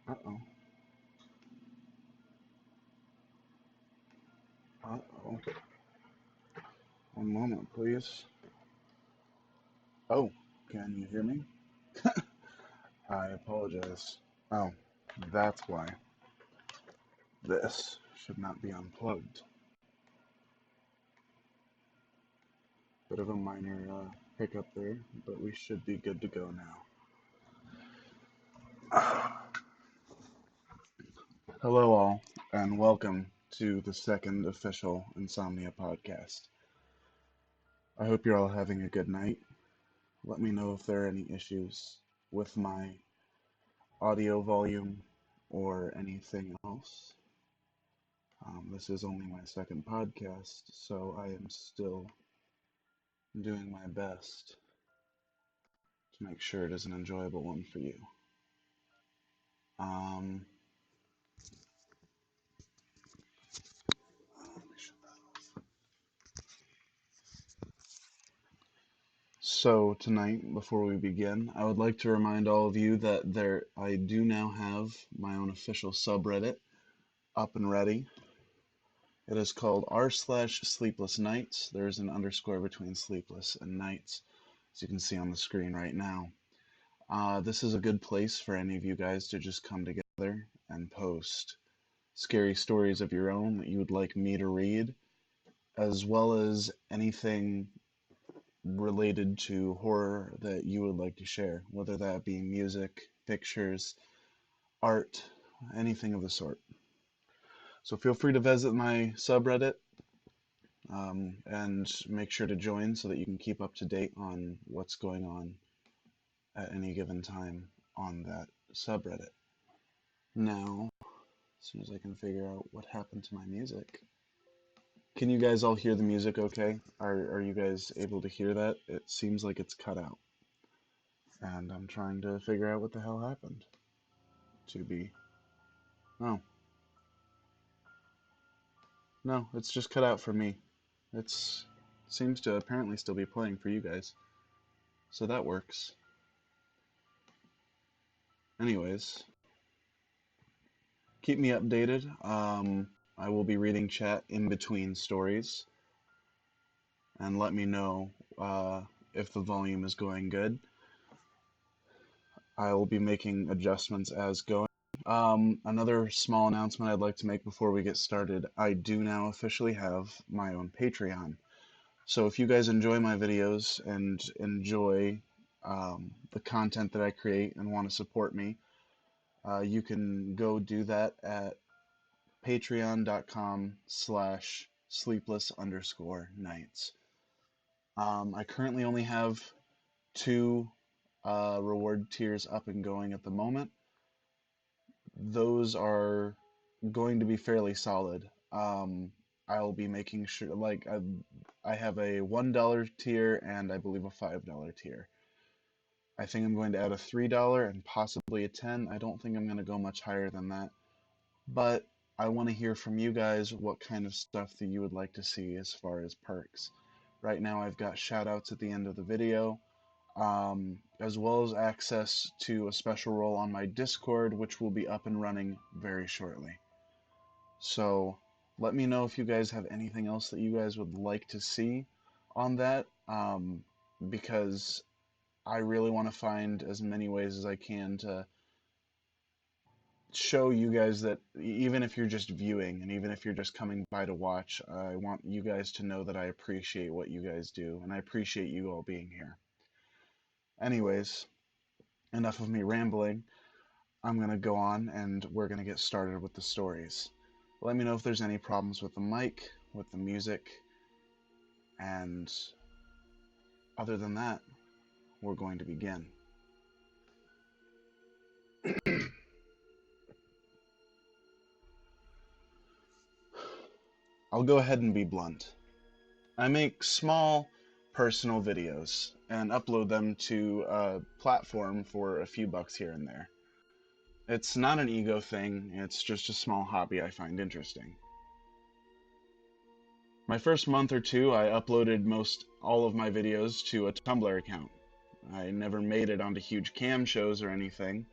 Uh-oh. Uh-oh. One moment, please. Oh, can you hear me? I apologize. Oh, that's why. This should not be unplugged. Bit of a minor hiccup there, but we should be good to go now. Hello, all, and welcome to the second official Insomnia Podcast. I hope you're all having a good night. Let me know if there are any issues with my audio volume or anything else. This is only my second podcast, so I am still doing my best to make sure it is an enjoyable one for you. Um, so tonight, before we begin, I would like to remind all of you that I do now have my own official subreddit up and ready. It is called r/Sleepless Nights. There is an underscore between sleepless and nights, as you can see on the screen right now. This is a good place for any of you guys to just come together and post scary stories of your own that you would like me to read, as well as anything related to horror that you would like to share, whether that be music, pictures, art, anything of the sort. So feel free to visit my subreddit and make sure to join so that you can keep up to date on what's going on at any given time on that subreddit. Now, as soon as I can figure out what happened to my music. Can you guys all hear the music okay? Are you guys able to hear that? It seems like it's cut out. And I'm trying to figure out what the hell happened. To be... Oh. No, it's just cut out for me. It's seems to apparently still be playing for you guys. So that works. Anyways, keep me updated. I will be reading chat in between stories. And let me know if the volume is going good. I will be making adjustments as going. Another small announcement I'd like to make before we get started. I do now officially have my own Patreon. So if you guys enjoy my videos and enjoy the content that I create and want to support me, you can go do that at patreon.com/sleepless_nights. I currently only have 2 reward tiers up and going at the moment. Those are going to be fairly solid. I'll be making sure, like, I have a $1 tier and I believe a $5 tier. I think I'm going to add a $3 and possibly a 10. I don't think I'm going to go much higher than that. But I want to hear from you guys what kind of stuff that you would like to see as far as perks. Right now, I've got shout outs at the end of the video, as well as access to a special role on my Discord, which will be up and running very shortly. So let me know if you guys have anything else that you guys would like to see on that, because I really want to find as many ways as I can to show you guys that even if you're just viewing and even if you're just coming by to watch, I want you guys to know that I appreciate what you guys do and I appreciate you all being here. Anyways, enough of me rambling. I'm going to go on and we're going to get started with the stories. Let me know if there's any problems with the mic, with the music, and other than that, we're going to begin. I'll go ahead and be blunt. I make small personal videos and upload them to a platform for a few bucks here and there. It's not an ego thing, it's just a small hobby I find interesting. My first month or two, I uploaded most all of my videos to a Tumblr account. I never made it onto huge cam shows or anything,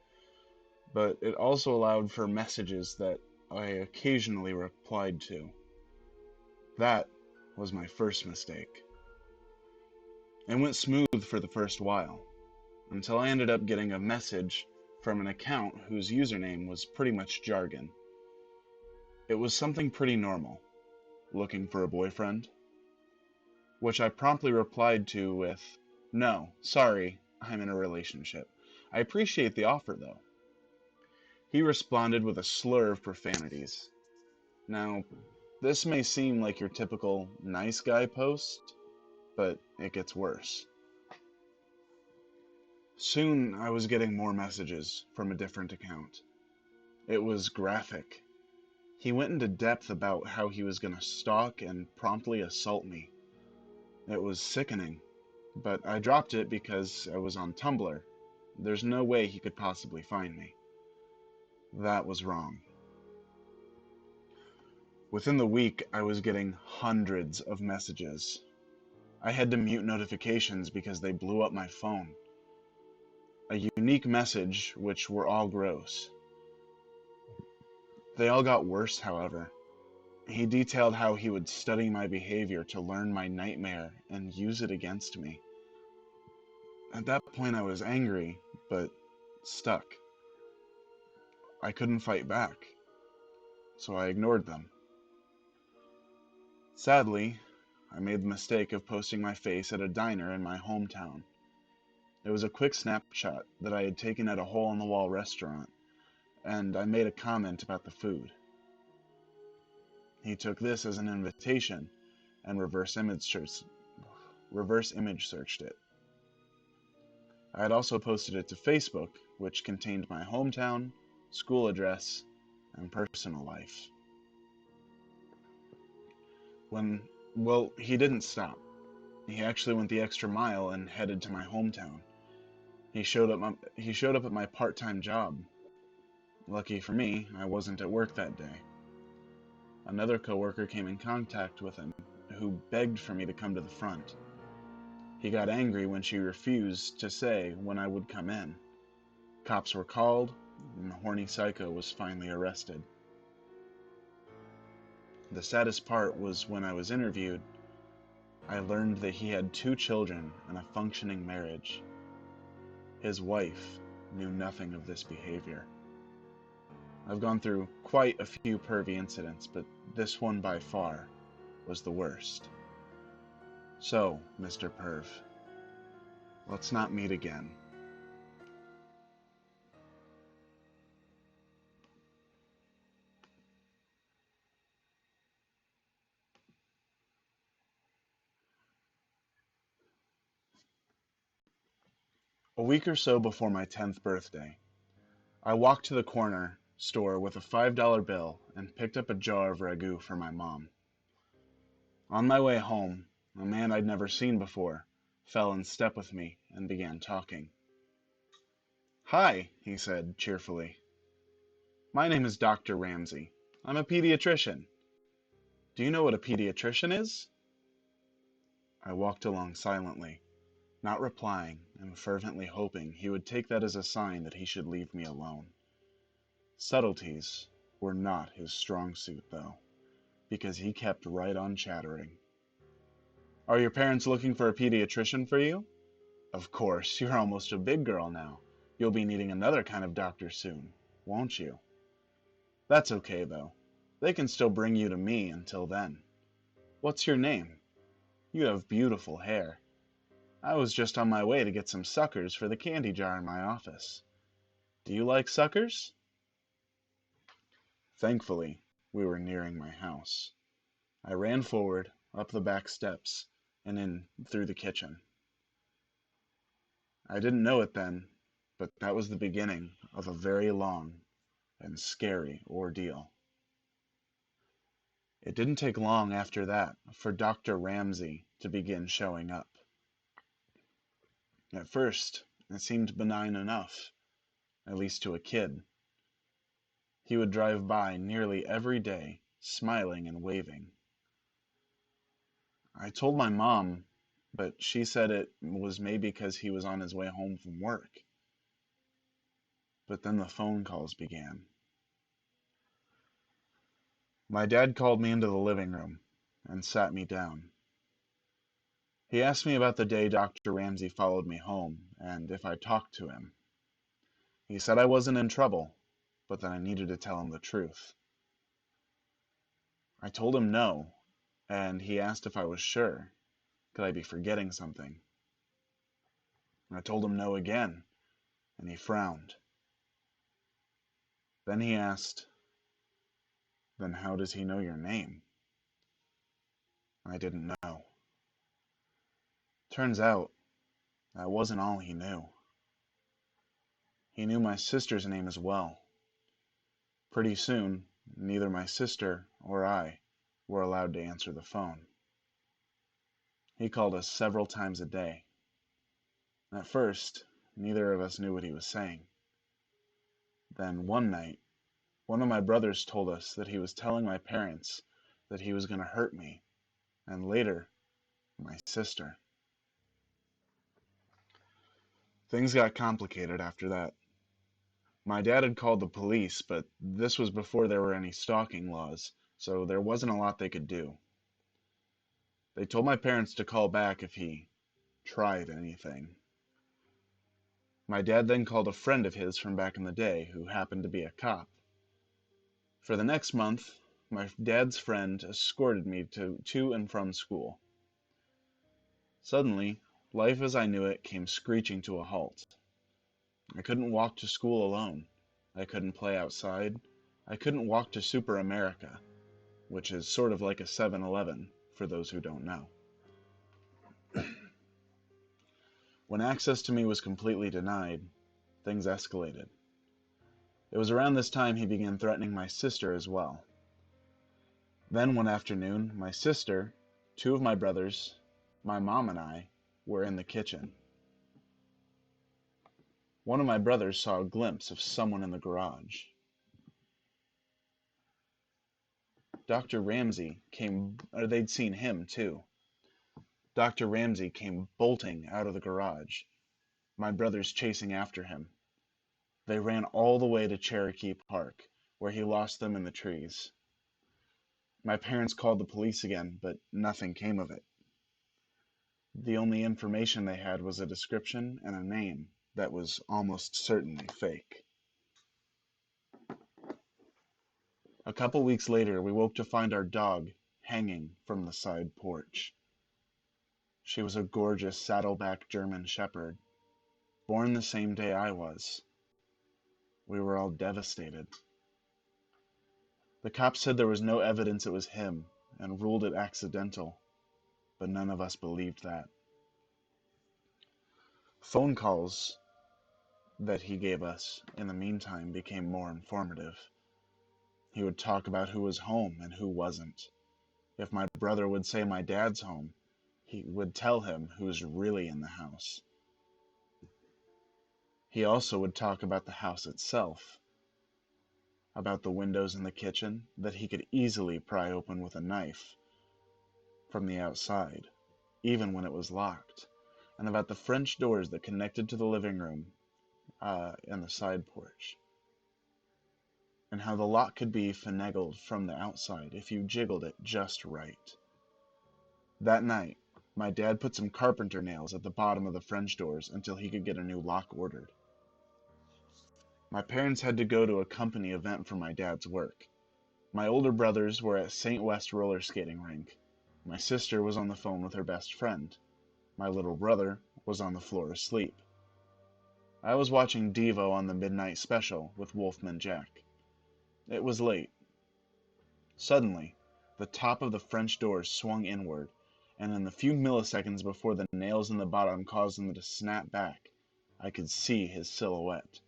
but it also allowed for messages that I occasionally replied to. That was my first mistake. It went smooth for the first while, until I ended up getting a message from an account whose username was pretty much jargon. It was something pretty normal. Looking for a boyfriend? Which I promptly replied to with, "No, sorry, I'm in a relationship. I appreciate the offer though." He responded with a slur of profanities. Now, this may seem like your typical nice guy post, but it gets worse. Soon I was getting more messages from a different account. It was graphic. He went into depth about how he was going to stalk and promptly assault me. It was sickening, but I dropped it because I was on Tumblr. There's no way he could possibly find me. That was wrong. Within the week, I was getting hundreds of messages. I had to mute notifications because they blew up my phone. A unique message, which were all gross. They all got worse, however. He detailed how he would study my behavior to learn my nightmare and use it against me. At that point I was angry, but stuck. I couldn't fight back, so I ignored them. Sadly, I made the mistake of posting my face at a diner in my hometown. It was a quick snapshot that I had taken at a hole-in-the-wall restaurant, and I made a comment about the food. He took this as an invitation and reverse image searched it. I had also posted it to Facebook, which contained my hometown, school address, and personal life. He didn't stop. He actually went the extra mile and headed to my hometown. He showed up at my part-time job. Lucky for me, I wasn't at work that day. Another coworker came in contact with him, who begged for me to come to the front. He got angry when she refused to say when I would come in. Cops were called, and the horny psycho was finally arrested. The saddest part was when I was interviewed, I learned that he had 2 children and a functioning marriage. His wife knew nothing of this behavior. I've gone through quite a few pervy incidents, but this one by far was the worst. So, Mr. Perv, let's not meet again. A week or so before my 10th birthday, I walked to the corner store with a $5 bill and picked up a jar of ragu for my mom. On my way home, a man I'd never seen before fell in step with me and began talking. "Hi," he said cheerfully. "My name is Dr. Ramsey. I'm a pediatrician. Do you know what a pediatrician is? I walked along silently, not replying and fervently hoping he would take that as a sign that he should leave me alone. Subtleties were not his strong suit, though, because he kept right on chattering. Are your parents looking for a pediatrician for you? Of course, you're almost a big girl now. You'll be needing another kind of doctor soon, won't you? That's okay, though. They can still bring you to me until then. What's your name? You have beautiful hair. I was just on my way to get some suckers for the candy jar in my office. Do you like suckers? Thankfully, we were nearing my house. I ran forward, up the back steps, and in through the kitchen. I didn't know it then, but that was the beginning of a very long and scary ordeal. It didn't take long after that for Dr. Ramsey to begin showing up. At first, it seemed benign enough, at least to a kid. He would drive by nearly every day, smiling and waving. I told my mom, but she said it was maybe because he was on his way home from work. But then the phone calls began. My dad called me into the living room and sat me down. He asked me about the day Dr. Ramsey followed me home and if I talked to him. He said I wasn't in trouble, but that I needed to tell him the truth. I told him no, and he asked if I was sure. Could I be forgetting something? I told him no again, and he frowned. Then he asked, "Then how does he know your name?" I didn't know. Turns out, that wasn't all he knew. He knew my sister's name as well. Pretty soon, neither my sister or I were allowed to answer the phone. He called us several times a day. At first, neither of us knew what he was saying. Then one night, one of my brothers told us that he was telling my parents that he was going to hurt me, and later, my sister. Things got complicated after that. My dad had called the police, but this was before there were any stalking laws, so there wasn't a lot they could do. They told my parents to call back if he tried anything. My dad then called a friend of his from back in the day who happened to be a cop. For the next month, my dad's friend escorted me to and from school. Suddenly, life as I knew it came screeching to a halt. I couldn't walk to school alone. I couldn't play outside. I couldn't walk to Super America, which is sort of like a 7-Eleven, for those who don't know. When access to me was completely denied, things escalated. It was around this time he began threatening my sister as well. Then one afternoon, my sister, two of my brothers, my mom and I were in the kitchen. One of my brothers saw a glimpse of someone in the garage. Dr. Ramsey came, or they'd seen him too. Dr. Ramsey came bolting out of the garage, my brothers chasing after him. They ran all the way to Cherokee Park, where he lost them in the trees. My parents called the police again, but nothing came of it. The only information they had was a description and a name that was almost certainly fake. A couple weeks later, we woke to find our dog hanging from the side porch. She was a gorgeous saddleback German shepherd, born the same day I was. We were all devastated. The cops said there was no evidence it was him and ruled it accidental, but none of us believed that. Phone calls that he gave us in the meantime became more informative. He would talk about who was home and who wasn't. If my brother would say my dad's home, he would tell him who's really in the house. He also would talk about the house itself. about the windows in the kitchen that he could easily pry open with a knife from the outside, even when it was locked, and about the French doors that connected to the living room and the side porch, and how the lock could be finagled from the outside if you jiggled it just right. That night, my dad put some carpenter nails at the bottom of the French doors until he could get a new lock ordered. My parents had to go to a company event for my dad's work. My older brothers were at St. West roller skating rink. My sister was on the phone with her best friend. My little brother was on the floor asleep. I was watching Devo on the midnight special with Wolfman Jack. It was late. Suddenly, the top of the French doors swung inward, and in the few milliseconds before the nails in the bottom caused them to snap back, I could see his silhouette.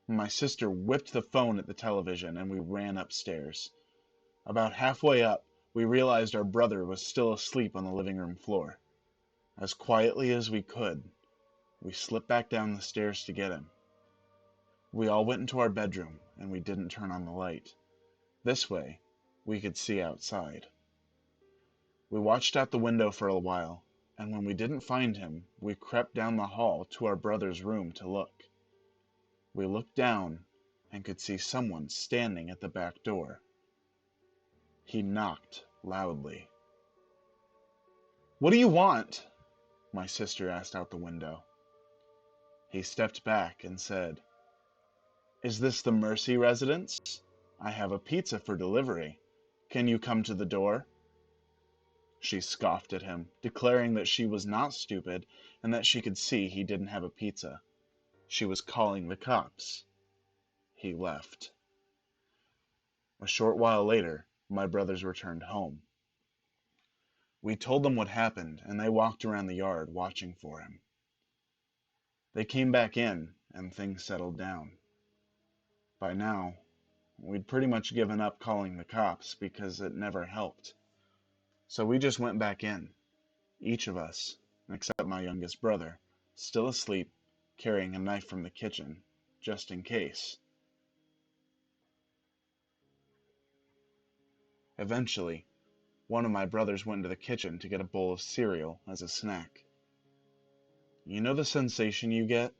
My sister whipped the phone at the television, and we ran upstairs. About halfway up, we realized our brother was still asleep on the living room floor. As quietly as we could, we slipped back down the stairs to get him. We all went into our bedroom, and we didn't turn on the light. This way, we could see outside. We watched out the window for a while, and when we didn't find him, we crept down the hall to our brother's room to look. We looked down and could see someone standing at the back door. He knocked loudly. "What do you want?" my sister asked out the window. He stepped back and said, "Is this the Mercy residence? I have a pizza for delivery. Can you come to the door?" She scoffed at him, declaring that she was not stupid and that she could see he didn't have a pizza. She was calling the cops. He left. A short while later, my brothers returned home. We told them what happened, and they walked around the yard watching for him. They came back in, and things settled down. By now, we'd pretty much given up calling the cops because it never helped. So we just went back in, each of us, except my youngest brother, still asleep, carrying a knife from the kitchen, just in case. Eventually, one of my brothers went into the kitchen to get a bowl of cereal as a snack. You know the sensation you get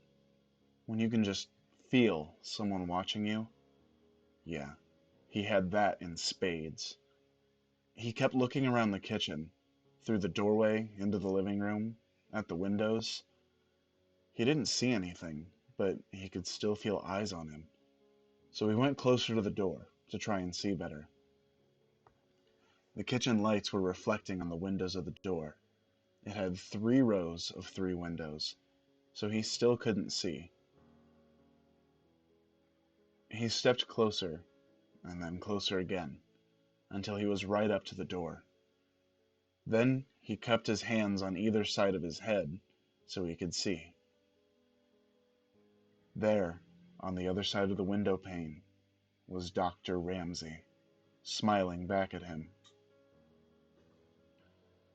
when you can just feel someone watching you? Yeah, he had that in spades. He kept looking around the kitchen, through the doorway into the living room, at the windows. He didn't see anything, but he could still feel eyes on him. So he went closer to the door to try and see better. The kitchen lights were reflecting on the windows of the door. It had 3 rows of 3 windows, so he still couldn't see. He stepped closer, and then closer again, until he was right up to the door. Then he cupped his hands on either side of his head so he could see. There, on the other side of the window pane, was Dr. Ramsey, smiling back at him.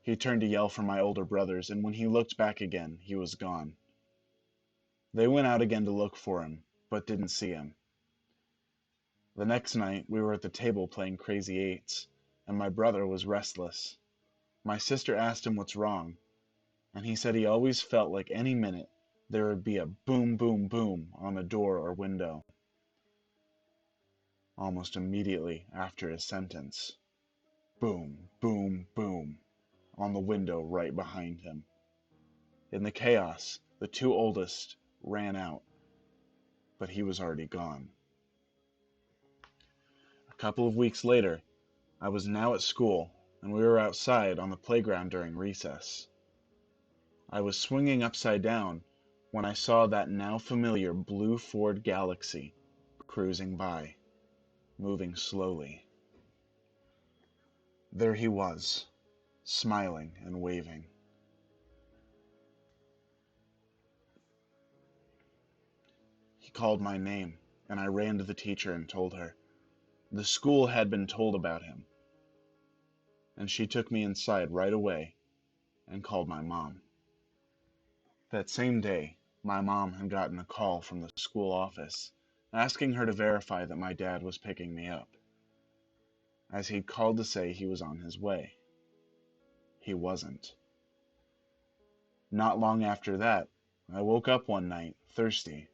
He turned to yell for my older brothers, and when he looked back again, he was gone. They went out again to look for him, but didn't see him. The next night, we were at the table playing Crazy Eights, and my brother was restless. My sister asked him what's wrong, and he said he always felt like any minute there would be a boom, boom, boom on a door or window. Almost immediately after his sentence, boom, boom, boom, on the window right behind him. In the chaos, the 2 oldest ran out, but he was already gone. A couple of weeks later, I was now at school, and we were outside on the playground during recess. I was swinging upside down when I saw that now familiar blue Ford Galaxy cruising by, moving slowly. There he was, smiling and waving. He called my name, and I ran to the teacher and told her. The school had been told about him, and she took me inside right away and called my mom. That same day, my mom had gotten a call from the school office asking her to verify that my dad was picking me up, as he'd called to say he was on his way. He wasn't. Not long after that, I woke up one night, thirsty.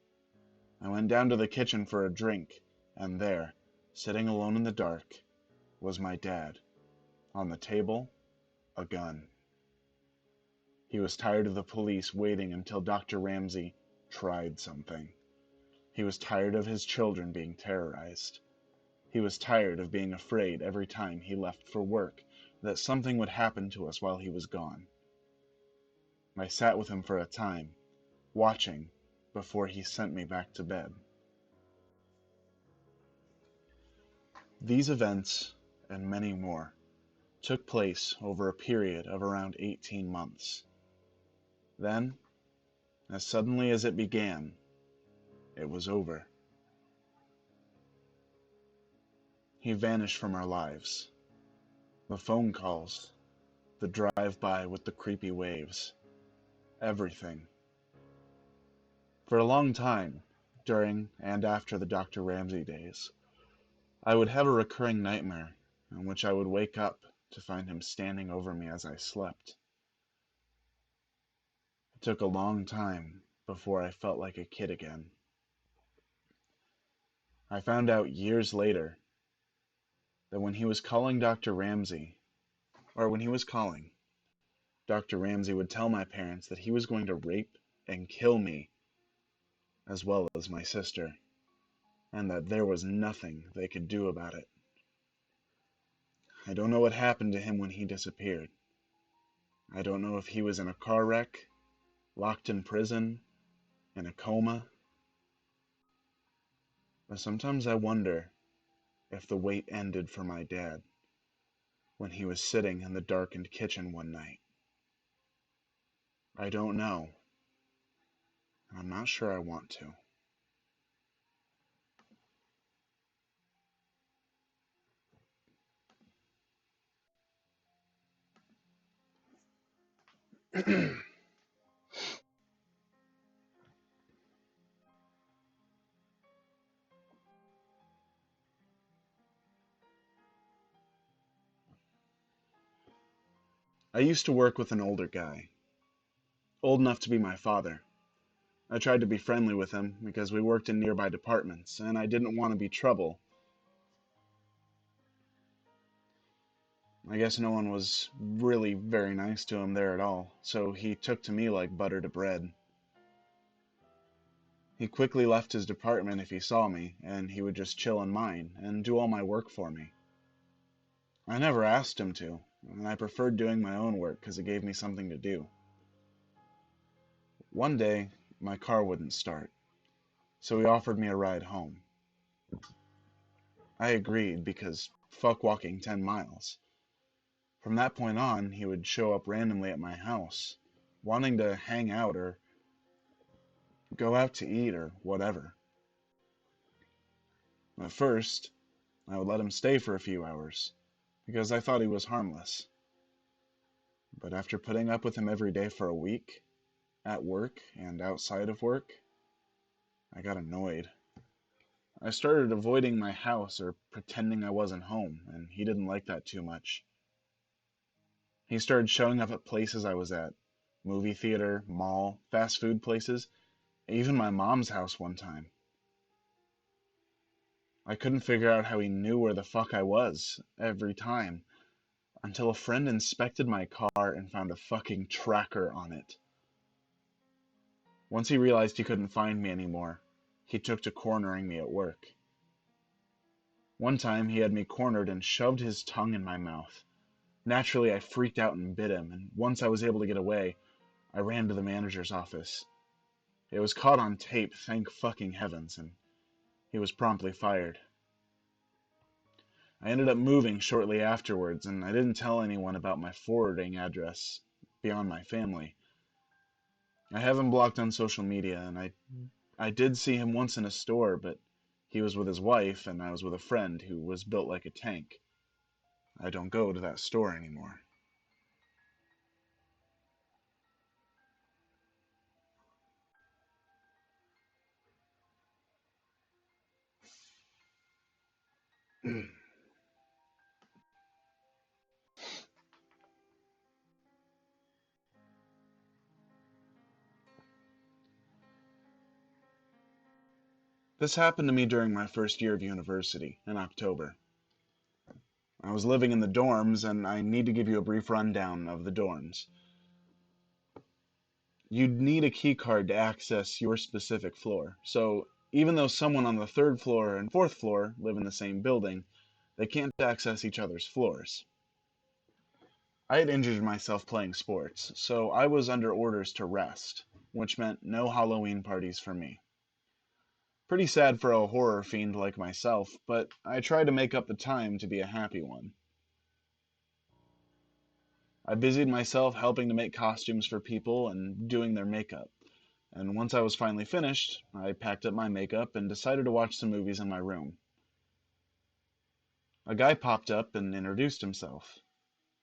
I went down to the kitchen for a drink, and there, sitting alone in the dark, was my dad. On the table, a gun. He was tired of the police waiting until Dr. Ramsey tried something. He was tired of his children being terrorized. He was tired of being afraid every time he left for work that something would happen to us while he was gone. I sat with him for a time, watching, before he sent me back to bed. These events, and many more, took place over a period of around 18 months. Then, as suddenly as it began, it was over. He vanished from our lives. The phone calls, the drive-by with the creepy waves, everything. For a long time, during and after the Dr. Ramsey days, I would have a recurring nightmare in which I would wake up to find him standing over me as I slept. It took a long time before I felt like a kid again. I found out years later that when he was calling, Dr. Ramsey would tell my parents that he was going to rape and kill me, as well as my sister, and that there was nothing they could do about it. I don't know what happened to him when he disappeared. I don't know if he was in a car wreck, locked in prison, in a coma. But sometimes I wonder if the wait ended for my dad when he was sitting in the darkened kitchen one night. I don't know, and I'm not sure I want to. I used to work with an older guy, old enough to be my father. I tried to be friendly with him because we worked in nearby departments, and I didn't want to be trouble. I guess no one was really very nice to him there at all, so he took to me like butter to bread. He quickly left his department if he saw me, and he would just chill in mine and do all my work for me. I never asked him to, and I preferred doing my own work because it gave me something to do. One day, my car wouldn't start, so he offered me a ride home. I agreed because fuck walking 10 miles. From that point on, he would show up randomly at my house, wanting to hang out or go out to eat or whatever. At first, I would let him stay for a few hours, because I thought he was harmless. But after putting up with him every day for a week, at work and outside of work, I got annoyed. I started avoiding my house or pretending I wasn't home, and he didn't like that too much. He started showing up at places I was at, movie theater, mall, fast food places, even my mom's house one time. I couldn't figure out how he knew where the fuck I was every time, until a friend inspected my car and found a fucking tracker on it. Once he realized he couldn't find me anymore, he took to cornering me at work. One time he had me cornered and shoved his tongue in my mouth. Naturally, I freaked out and bit him, and once I was able to get away, I ran to the manager's office. It was caught on tape, thank fucking heavens, and he was promptly fired. I ended up moving shortly afterwards, and I didn't tell anyone about my forwarding address beyond my family. I have him blocked on social media, and I did see him once in a store, but he was with his wife, and I was with a friend who was built like a tank. I don't go to that store anymore. This happened to me during my first year of university in October. I was living in the dorms, and I need to give you a brief rundown of the dorms. You'd need a key card to access your specific floor, so even though someone on the third floor and fourth floor live in the same building, they can't access each other's floors. I had injured myself playing sports, so I was under orders to rest, which meant no Halloween parties for me. Pretty sad for a horror fiend like myself, but I tried to make up the time to be a happy one. I busied myself helping to make costumes for people and doing their makeup. And once I was finally finished, I packed up my makeup and decided to watch some movies in my room. A guy popped up and introduced himself.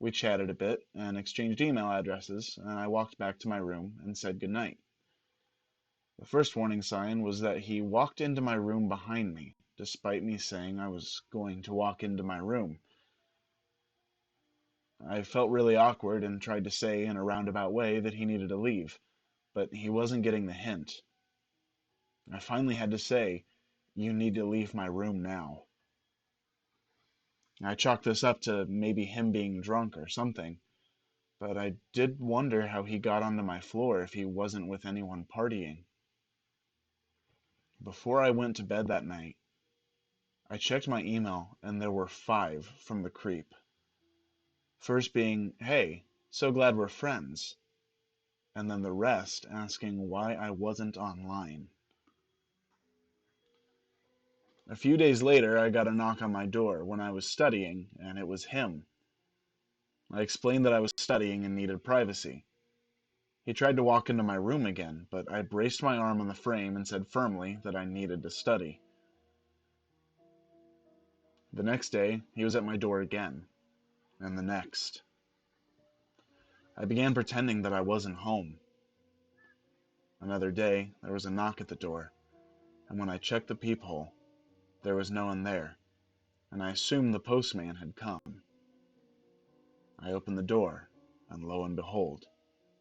We chatted a bit and exchanged email addresses, and I walked back to my room and said goodnight. The first warning sign was that he walked into my room behind me, despite me saying I was going to walk into my room. I felt really awkward and tried to say in a roundabout way that he needed to leave, but he wasn't getting the hint. I finally had to say, "You need to leave my room now." I chalked this up to maybe him being drunk or something, but I did wonder how he got onto my floor if he wasn't with anyone partying. Before I went to bed that night, I checked my email and there were 5 from the creep. First being, "Hey, so glad we're friends," and then the rest asking why I wasn't online. A few days later, I got a knock on my door when I was studying, and it was him. I explained that I was studying and needed privacy. He tried to walk into my room again, but I braced my arm on the frame and said firmly that I needed to study. The next day, he was at my door again, and the next. I began pretending that I wasn't home. Another day, there was a knock at the door, and when I checked the peephole, there was no one there, and I assumed the postman had come. I opened the door, and lo and behold,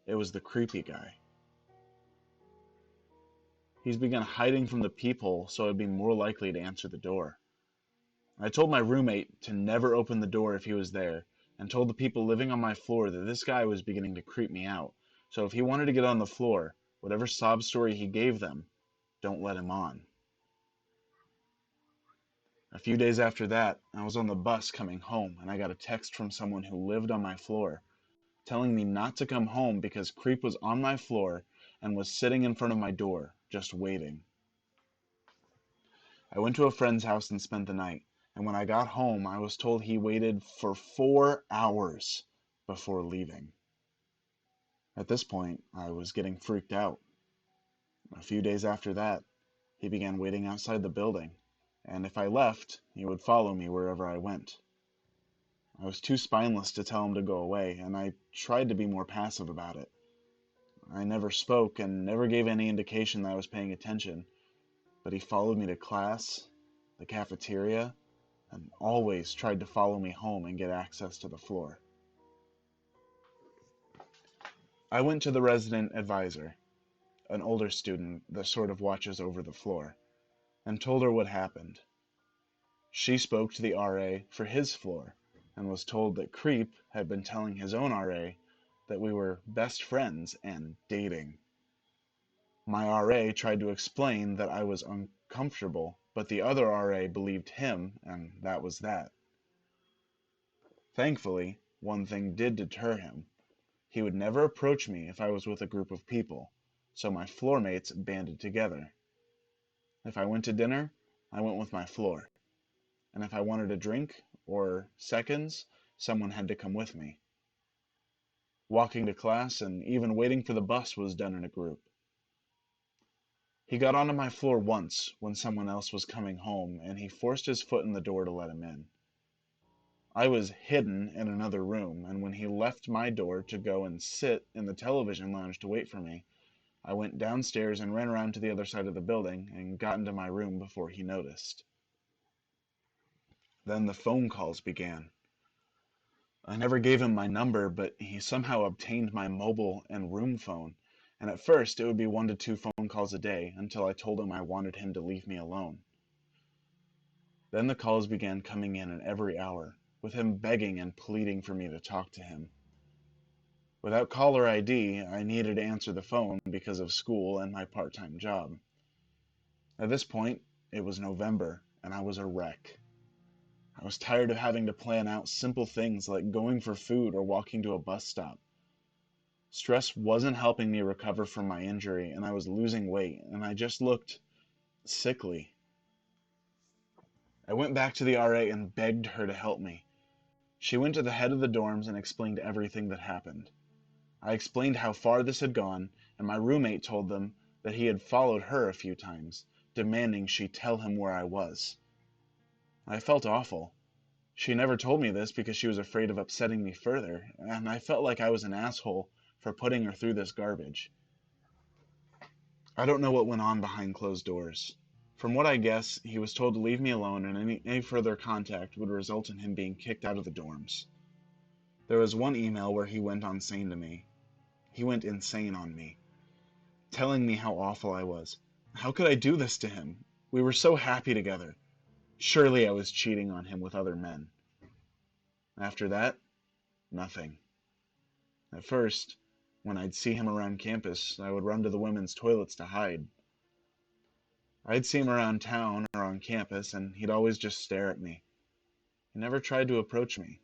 it was the creepy guy. He's begun hiding from the peephole so I'd be more likely to answer the door. I told my roommate to never open the door if he was there, and told the people living on my floor that this guy was beginning to creep me out, so if he wanted to get on the floor, whatever sob story he gave them, don't let him on. A few days after that, I was on the bus coming home, and I got a text from someone who lived on my floor, telling me not to come home because Creep was on my floor and was sitting in front of my door, just waiting. I went to a friend's house and spent the night, and when I got home, I was told he waited for 4 hours before leaving. At this point, I was getting freaked out. A few days after that, he began waiting outside the building, and if I left, he would follow me wherever I went. I was too spineless to tell him to go away, and I tried to be more passive about it. I never spoke and never gave any indication that I was paying attention, but he followed me to class, the cafeteria, and always tried to follow me home and get access to the floor. I went to the resident advisor, an older student that sort of watches over the floor, and told her what happened. She spoke to the RA for his floor and was told that Creep had been telling his own RA that we were best friends and dating. My RA tried to explain that I was uncomfortable, but the other RA believed him, and that was that. Thankfully, one thing did deter him. He would never approach me if I was with a group of people, so my floor mates banded together. If I went to dinner, I went with my floor, and if I wanted a drink or seconds, someone had to come with me. Walking to class and even waiting for the bus was done in a group. He got onto my floor once when someone else was coming home, and he forced his foot in the door to let him in. I was hidden in another room, and when he left my door to go and sit in the television lounge to wait for me, I went downstairs and ran around to the other side of the building and got into my room before he noticed. Then the phone calls began. I never gave him my number, but he somehow obtained my mobile and room phone, and at first it would be 1 to 2 phone calls a day until I told him I wanted him to leave me alone. Then the calls began coming in at every hour, with him begging and pleading for me to talk to him. Without caller ID, I needed to answer the phone because of school and my part-time job. At this point, it was November, and I was a wreck. I was tired of having to plan out simple things like going for food or walking to a bus stop. Stress wasn't helping me recover from my injury, and I was losing weight, and I just looked sickly. I went back to the RA and begged her to help me. She went to the head of the dorms and explained everything that happened. I explained how far this had gone, and my roommate told them that he had followed her a few times, demanding she tell him where I was. I felt awful. She never told me this because she was afraid of upsetting me further, and I felt like I was an asshole for putting her through this garbage. I don't know what went on behind closed doors. From what I guess, he was told to leave me alone, and any further contact would result in him being kicked out of the dorms. There was one email where he went insane to me. He went insane on me, telling me how awful I was. How could I do this to him? We were so happy together. Surely I was cheating on him with other men. After that, nothing. At first, when I'd see him around campus, I would run to the women's toilets to hide. I'd see him around town or on campus, and he'd always just stare at me. He never tried to approach me,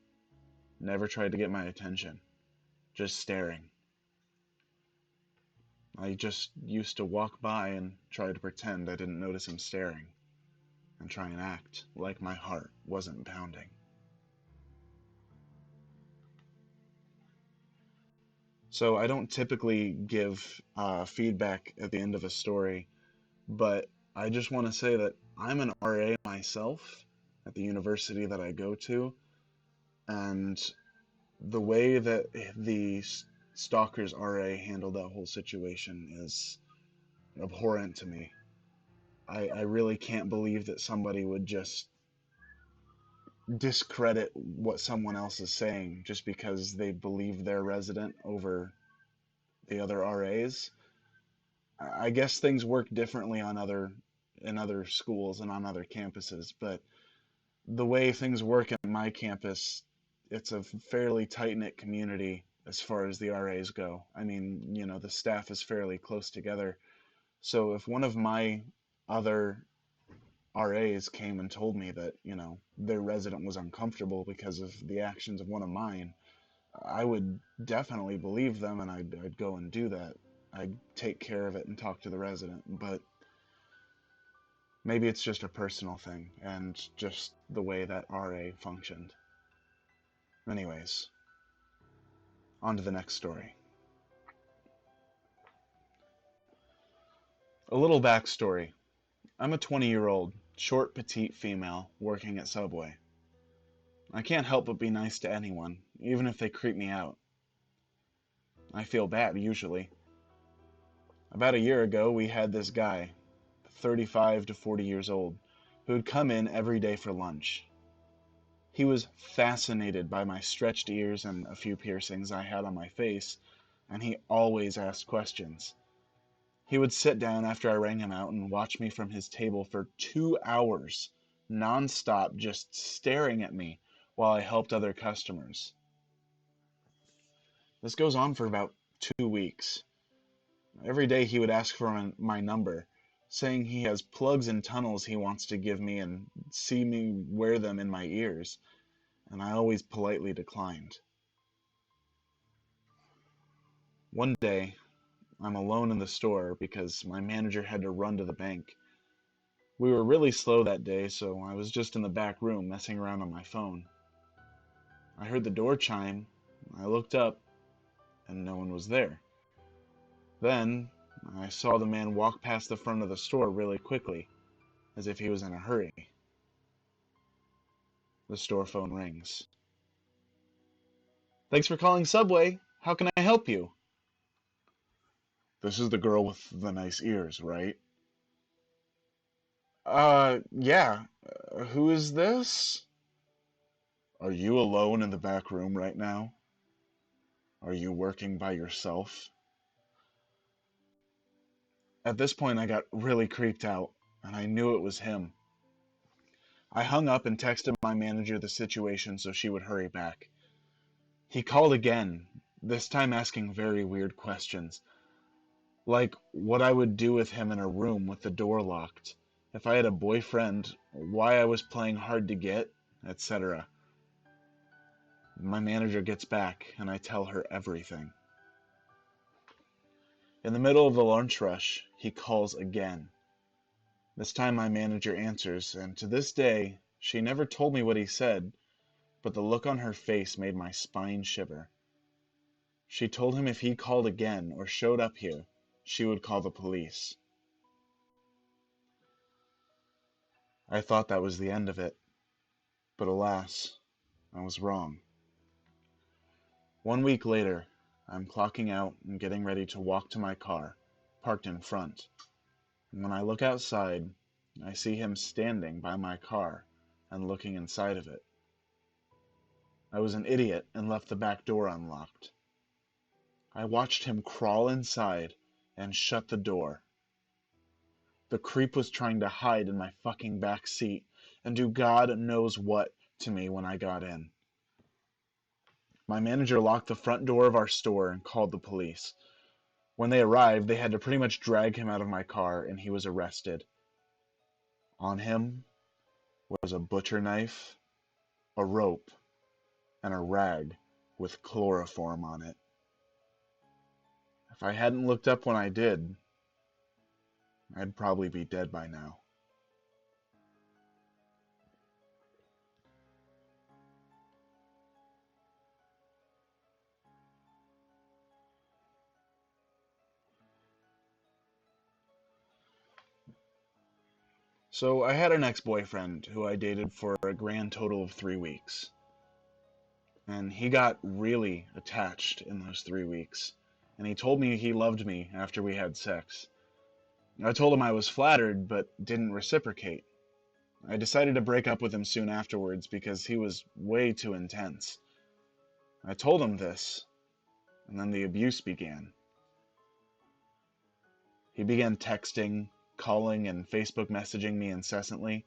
never tried to get my attention, just staring. I just used to walk by and try to pretend I didn't notice him staring, and try and act like my heart wasn't pounding. So I don't typically give feedback at the end of a story, but I just want to say that I'm an RA myself at the university that I go to, and the way that the Stalker's RA handled that whole situation is abhorrent to me. I really can't believe that somebody would just discredit what someone else is saying just because they believe their resident over the other RAs. I guess things work differently in other schools and on other campuses, but the way things work at my campus, it's a fairly tight-knit community as far as the RAs go. I mean, the staff is fairly close together. So if one of my other RAs came and told me that, their resident was uncomfortable because of the actions of one of mine, I would definitely believe them, and I'd go and do that. I'd take care of it and talk to the resident, but maybe it's just a personal thing and just the way that RA functioned. Anyways, on to the next story. A little backstory. I'm a 20-year-old, short, petite female working at Subway. I can't help but be nice to anyone, even if they creep me out. I feel bad, usually. About a year ago, we had this guy, 35 to 40 years old, who would come in every day for lunch. He was fascinated by my stretched ears and a few piercings I had on my face, and he always asked questions. He would sit down after I rang him out and watch me from his table for 2 hours, non-stop, just staring at me while I helped other customers. This goes on for about 2 weeks. Every day he would ask for my number, saying he has plugs and tunnels he wants to give me and see me wear them in my ears, and I always politely declined. One day, I'm alone in the store because my manager had to run to the bank. We were really slow that day, so I was just in the back room messing around on my phone. I heard the door chime, I looked up, and no one was there. Then, I saw the man walk past the front of the store really quickly, as if he was in a hurry. The store phone rings. Thanks for calling Subway. How can I help you? This is the girl with the nice ears, right? Yeah. Who is this? Are you alone in the back room right now? Are you working by yourself? At this point, I got really creeped out, and I knew it was him. I hung up and texted my manager the situation so she would hurry back. He called again, this time asking very weird questions, like what I would do with him in a room with the door locked, if I had a boyfriend, why I was playing hard to get, etc. My manager gets back, and I tell her everything. In the middle of the lunch rush, he calls again. This time my manager answers, and to this day, she never told me what he said, but the look on her face made my spine shiver. She told him if he called again or showed up here, she would call the police. I thought that was the end of it, but alas, I was wrong. 1 week later, I'm clocking out and getting ready to walk to my car, parked in front. And when I look outside, I see him standing by my car and looking inside of it. I was an idiot and left the back door unlocked. I watched him crawl inside and shut the door. The creep was trying to hide in my fucking back seat and do God knows what to me when I got in. My manager locked the front door of our store and called the police. When they arrived, they had to pretty much drag him out of my car, and he was arrested. On him was a butcher knife, a rope, and a rag with chloroform on it. If I hadn't looked up when I did, I'd probably be dead by now. So I had an ex-boyfriend who I dated for a grand total of 3 weeks. And he got really attached in those 3 weeks. And he told me he loved me after we had sex. I told him I was flattered, but didn't reciprocate. I decided to break up with him soon afterwards because he was way too intense. I told him this, and then the abuse began. He began texting, calling, and Facebook messaging me incessantly.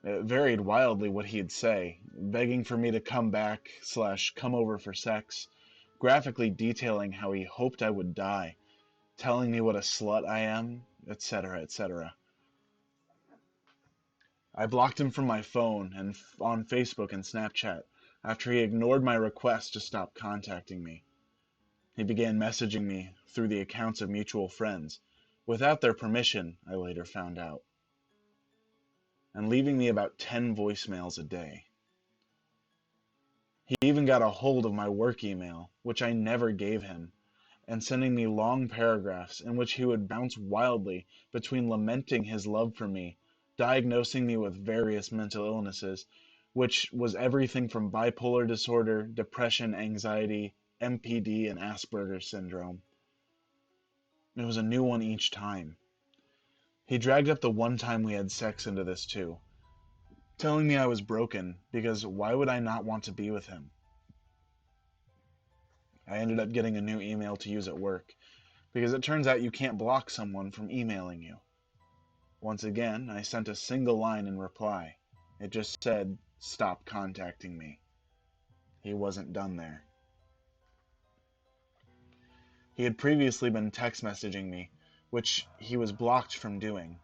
It varied wildly what he'd say, begging for me to come back / come over for sex, graphically detailing how he hoped I would die, telling me what a slut I am, etc., etc. I blocked him from my phone and on Facebook and Snapchat after he ignored my request to stop contacting me. He began messaging me through the accounts of mutual friends, without their permission, I later found out, and leaving me about 10 voicemails a day. He even got a hold of my work email, which I never gave him, and sending me long paragraphs in which he would bounce wildly between lamenting his love for me, diagnosing me with various mental illnesses, which was everything from bipolar disorder, depression, anxiety, MPD, and Asperger's syndrome. It was a new one each time. He dragged up the one time we had sex into this too, telling me I was broken because why would I not want to be with him? I ended up getting a new email to use at work, because it turns out you can't block someone from emailing you. Once again, I sent a single line in reply. It just said, "Stop contacting me." He wasn't done there. He had previously been text messaging me, which he was blocked from doing.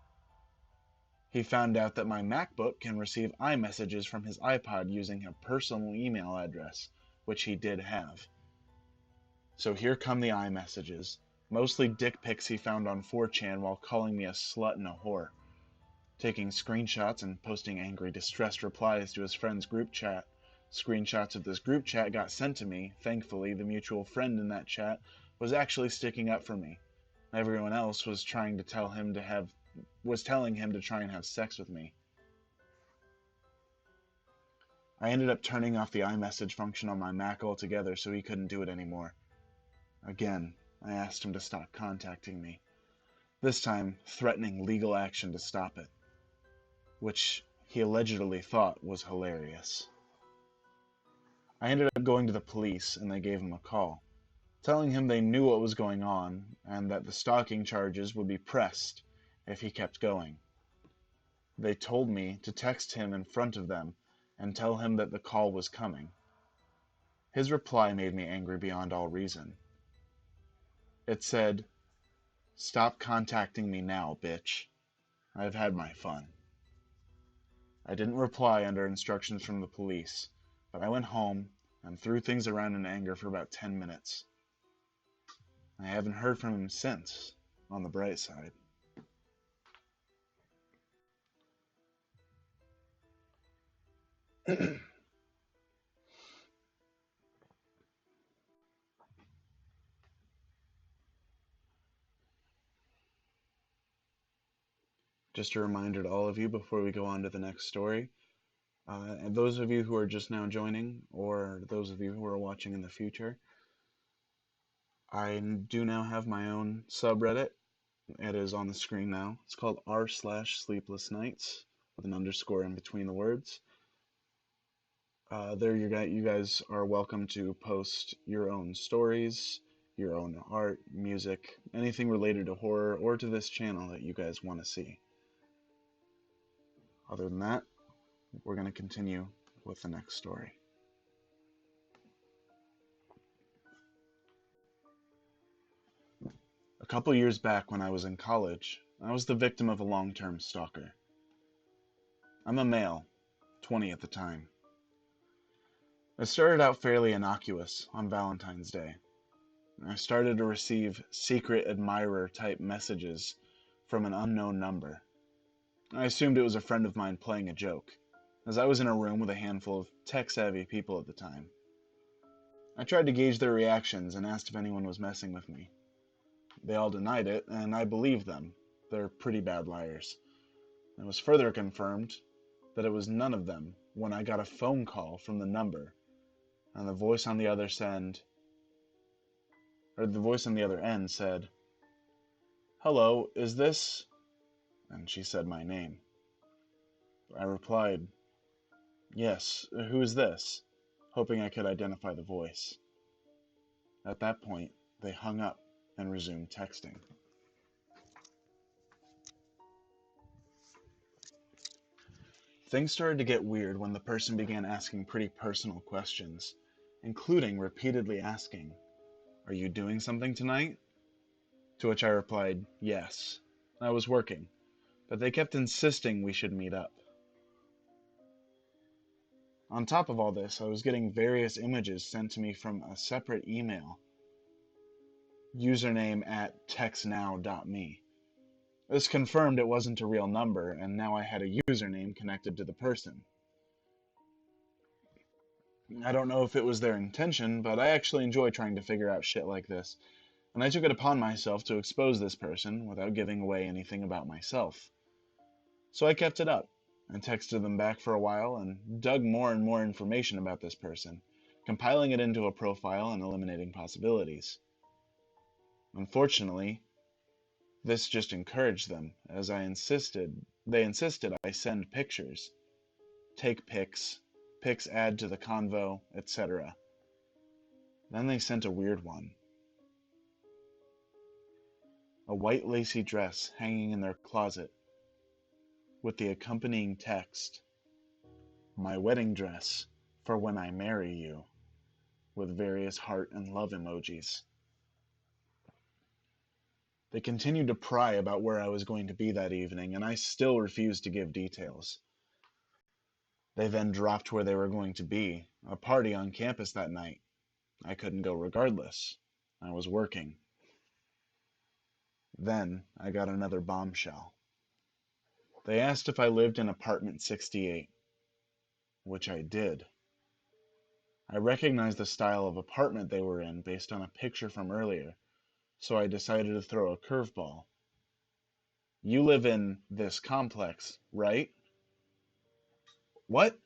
He found out that my MacBook can receive iMessages from his iPod using a personal email address, which he did have. So here come the iMessages, mostly dick pics he found on 4chan while calling me a slut and a whore, taking screenshots and posting angry, distressed replies to his friend's group chat. Screenshots of this group chat got sent to me. Thankfully, the mutual friend in that chat was actually sticking up for me. Everyone else was telling him to try and have sex with me. I ended up turning off the iMessage function on my Mac altogether so he couldn't do it anymore. Again, I asked him to stop contacting me, this time threatening legal action to stop it, which he allegedly thought was hilarious. I ended up going to the police and they gave him a call, telling him they knew what was going on and that the stalking charges would be pressed if he kept going. They told me to text him in front of them and tell him that the call was coming. His reply made me angry beyond all reason. It said, "Stop contacting me now, bitch. I've had my fun." I didn't reply under instructions from the police, but I went home and threw things around in anger for about 10 minutes. I haven't heard from him since, on the bright side. Just a reminder to all of you before we go on to the next story, and those of you who are just now joining, or those of you who are watching in the future, I do now have my own subreddit. It is on the screen now. It's called r/sleepless nights with an underscore in between the words. There you guys are welcome to post your own stories, your own art, music, anything related to horror or to this channel that you guys want to see. Other than that, we're going to continue with the next story. A couple years back when I was in college, I was the victim of a long-term stalker. I'm a male, 20 at the time. It started out fairly innocuous on Valentine's Day. I started to receive secret admirer type messages from an unknown number. I assumed it was a friend of mine playing a joke, as I was in a room with a handful of tech-savvy people at the time. I tried to gauge their reactions and asked if anyone was messing with me. They all denied it, and I believed them. They're pretty bad liars. It was further confirmed that it was none of them when I got a phone call from the number, and the voice on the other end said, "Hello, is this?" And she said my name. I replied, "Yes, who is this?" hoping I could identify the voice. At that point, they hung up and resumed texting. Things started to get weird when the person began asking pretty personal questions, including repeatedly asking, "Are you doing something tonight?" To which I replied, "Yes, I was working," but they kept insisting we should meet up. On top of all this, I was getting various images sent to me from a separate email, username at textnow.me. This confirmed it wasn't a real number, and now I had a username connected to the person. I don't know if it was their intention, but I actually enjoy trying to figure out shit like this, and I took it upon myself to expose this person without giving away anything about myself. So I kept it up, and texted them back for a while, and dug more and more information about this person, compiling it into a profile and eliminating possibilities. Unfortunately, this just encouraged them, as they insisted I send pictures, take pics add to the convo, etc. Then they sent a weird one. A white lacy dress hanging in their closet, with the accompanying text, "My wedding dress for when I marry you," with various heart and love emojis. They continued to pry about where I was going to be that evening, and I still refused to give details. They then dropped where they were going to be, a party on campus that night. I couldn't go regardless. I was working. Then I got another bombshell. They asked if I lived in apartment 68, which I did. I recognized the style of apartment they were in based on a picture from earlier, so I decided to throw a curveball. "You live in this complex, right?" "What?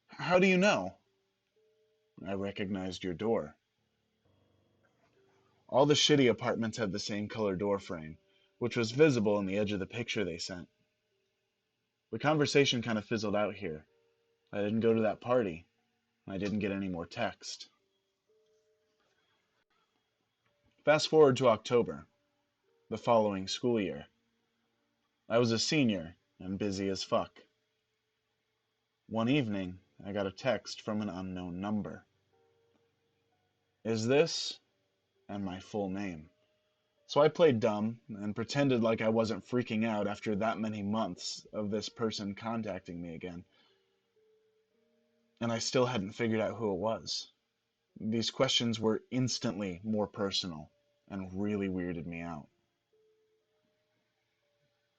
How do you know?" "I recognized your door." All the shitty apartments had the same color door frame, which was visible in the edge of the picture they sent. The conversation kind of fizzled out here. I didn't go to that party. I didn't get any more text. Fast forward to October, the following school year. I was a senior and busy as fuck. One evening, I got a text from an unknown number. Is this? And my full name. So I played dumb and pretended like I wasn't freaking out after that many months of this person contacting me again. And I still hadn't figured out who it was. These questions were instantly more personal and really weirded me out.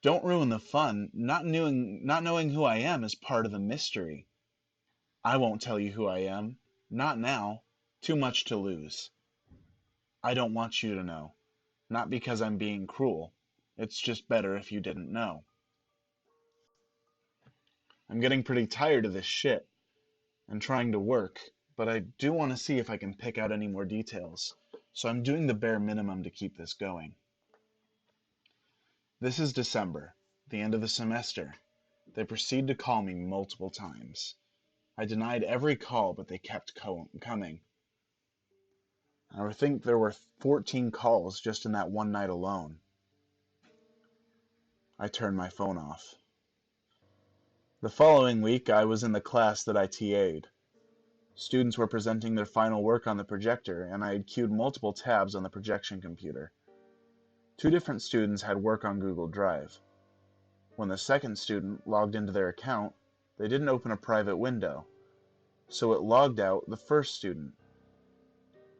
Don't ruin the fun. Not knowing who I am is part of the mystery. I won't tell you who I am. Not now. Too much to lose. I don't want you to know. Not because I'm being cruel. It's just better if you didn't know. I'm getting pretty tired of this shit and trying to work, but I do want to see if I can pick out any more details. So I'm doing the bare minimum to keep this going. This is December, the end of the semester. They proceed to call me multiple times. I denied every call, but they kept coming. I think there were 14 calls just in that one night alone. I turned my phone off. The following week, I was in the class that I TA'd. Students were presenting their final work on the projector, and I had queued multiple tabs on the projection computer. 2 different students had work on Google Drive. When the second student logged into their account, they didn't open a private window, so it logged out the first student.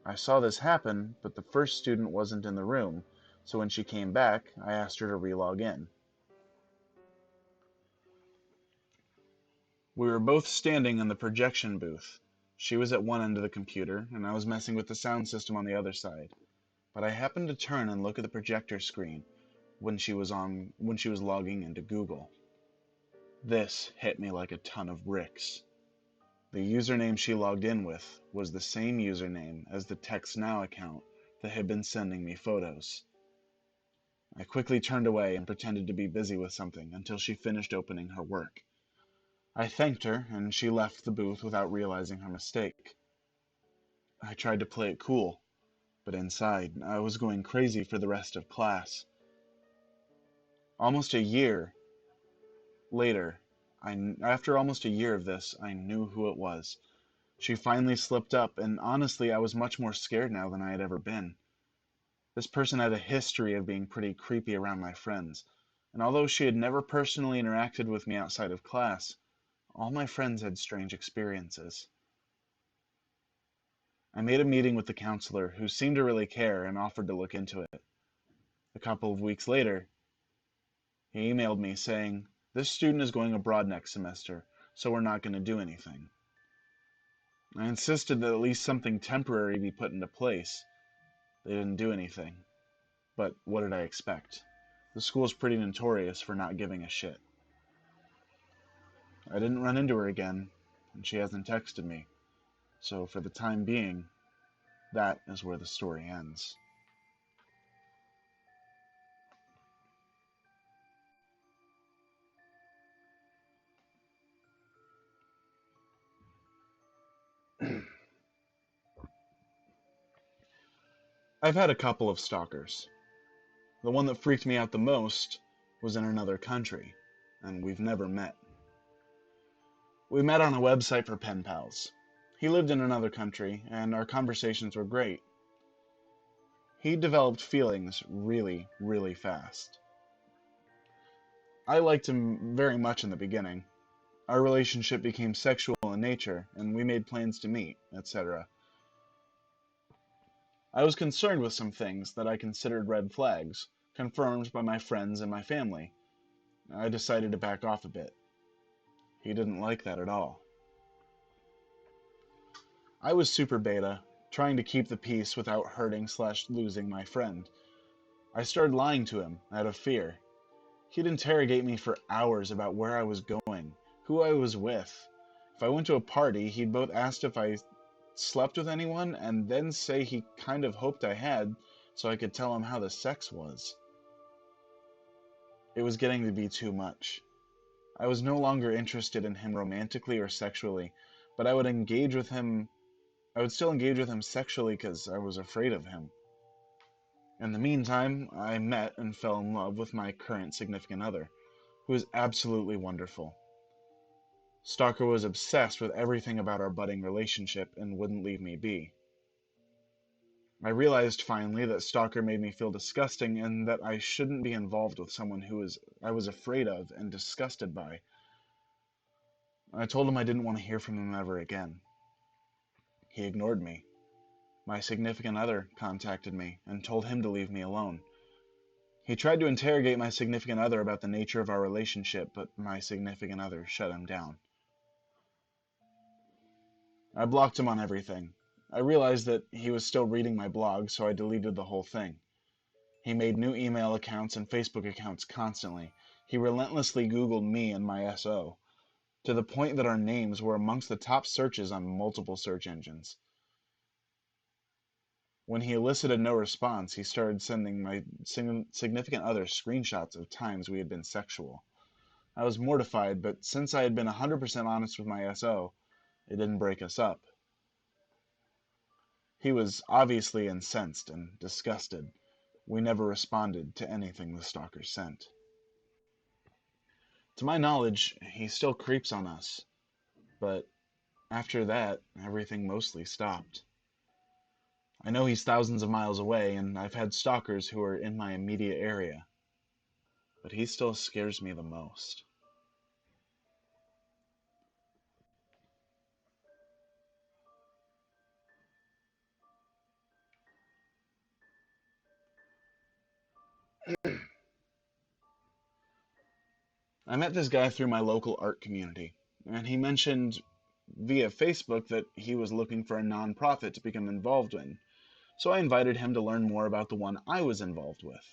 I saw this happen, but the first student wasn't in the room, so when she came back, I asked her to re-log in. We were both standing in the projection booth. She was at one end of the computer, and I was messing with the sound system on the other side. But I happened to turn and look at the projector screen when she was logging into Google. This hit me like a ton of bricks. The username she logged in with was the same username as the TextNow account that had been sending me photos. I quickly turned away and pretended to be busy with something until she finished opening her work. I thanked her, and she left the booth without realizing her mistake. I tried to play it cool, but inside, I was going crazy for the rest of class. Almost a year later, after almost a year of this, I knew who it was. She finally slipped up, and honestly, I was much more scared now than I had ever been. This person had a history of being pretty creepy around my friends, and although she had never personally interacted with me outside of class, all my friends had strange experiences. I made a meeting with the counselor, who seemed to really care and offered to look into it. A couple of weeks later, he emailed me saying, "This student is going abroad next semester, so we're not going to do anything." I insisted that at least something temporary be put into place. They didn't do anything. But what did I expect? The school's pretty notorious for not giving a shit. I didn't run into her again, and she hasn't texted me. So for the time being, that is where the story ends. I've had a couple of stalkers. The one that freaked me out the most was in another country, and we've never met. We met on a website for pen pals. He lived in another country, and our conversations were great. He developed feelings really, really fast. I liked him very much in the beginning. Our relationship became sexual in nature, and we made plans to meet, etc. I was concerned with some things that I considered red flags, confirmed by my friends and my family. I decided to back off a bit. He didn't like that at all. I was super beta, trying to keep the peace without hurting/losing my friend. I started lying to him out of fear. He'd interrogate me for hours about where I was going, who I was with. If I went to a party, he'd both ask if I slept with anyone and then say he kind of hoped I had so I could tell him how the sex was. It was getting to be too much. I was no longer interested in him romantically or sexually. but I would still engage with him sexually because I was afraid of him. In the meantime, I met and fell in love with my current significant other, who is absolutely wonderful. Stalker was obsessed with everything about our budding relationship and wouldn't leave me be. I realized finally that Stalker made me feel disgusting and that I shouldn't be involved with someone I was afraid of and disgusted by. I told him I didn't want to hear from him ever again. He ignored me. My significant other contacted me and told him to leave me alone. He tried to interrogate my significant other about the nature of our relationship, but my significant other shut him down. I blocked him on everything. I realized that he was still reading my blog, so I deleted the whole thing. He made new email accounts and Facebook accounts constantly. He relentlessly Googled me and my SO, to the point that our names were amongst the top searches on multiple search engines. When he elicited no response, he started sending my significant other screenshots of times we had been sexual. I was mortified, but since I had been 100% honest with my SO, it didn't break us up. He was obviously incensed and disgusted. We never responded to anything the stalker sent. To my knowledge, he still creeps on us, but after that, everything mostly stopped. I know he's thousands of miles away, and I've had stalkers who are in my immediate area, but he still scares me the most. I met this guy through my local art community, and he mentioned via Facebook that he was looking for a nonprofit to become involved in, so I invited him to learn more about the one I was involved with.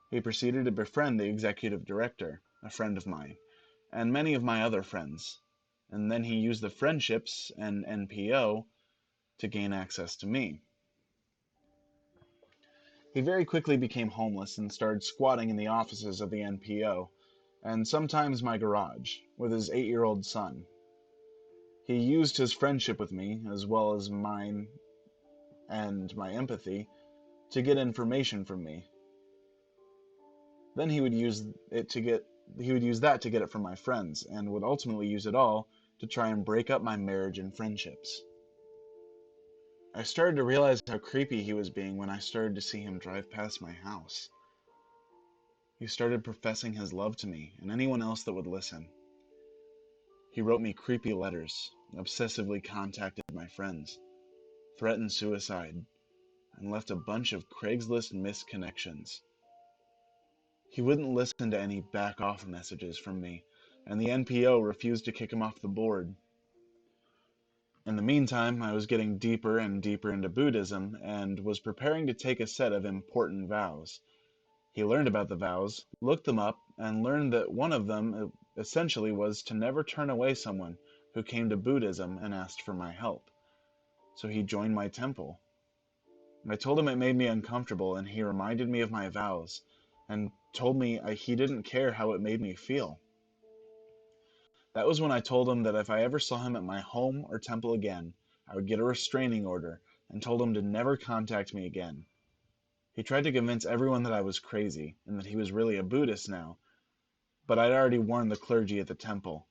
He proceeded to befriend the executive director, a friend of mine, and many of my other friends, and then he used the friendships and NPO to gain access to me. He very quickly became homeless and started squatting in the offices of the NPO, and sometimes my garage, with his 8-year-old son. He used his friendship with me, as well as mine and my empathy, to get information from me. Then he would use that to get it from my friends, and would ultimately use it all to try and break up my marriage and friendships. I started to realize how creepy he was being when I started to see him drive past my house. He started professing his love to me and anyone else that would listen. He wrote me creepy letters, obsessively contacted my friends, threatened suicide, and left a bunch of Craigslist missed connections. He wouldn't listen to any back off messages from me, and the NPO refused to kick him off the board. In the meantime, I was getting deeper and deeper into Buddhism and was preparing to take a set of important vows. He learned about the vows, looked them up, and learned that one of them essentially was to never turn away someone who came to Buddhism and asked for my help. So he joined my temple. I told him it made me uncomfortable, and he reminded me of my vows and told me he didn't care how it made me feel. That was when I told him that if I ever saw him at my home or temple again, I would get a restraining order, and told him to never contact me again. He tried to convince everyone that I was crazy and that he was really a Buddhist now, but I'd already warned the clergy at the temple.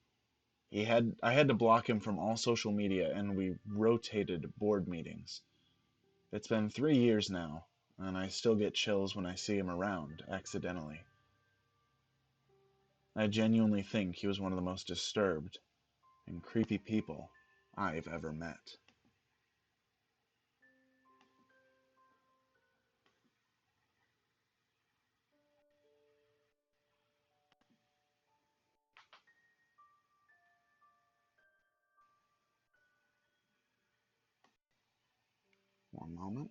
I had to block him from all social media, and we rotated board meetings. It's been 3 years now, and I still get chills when I see him around, accidentally. I genuinely think he was one of the most disturbed and creepy people I've ever met. One moment.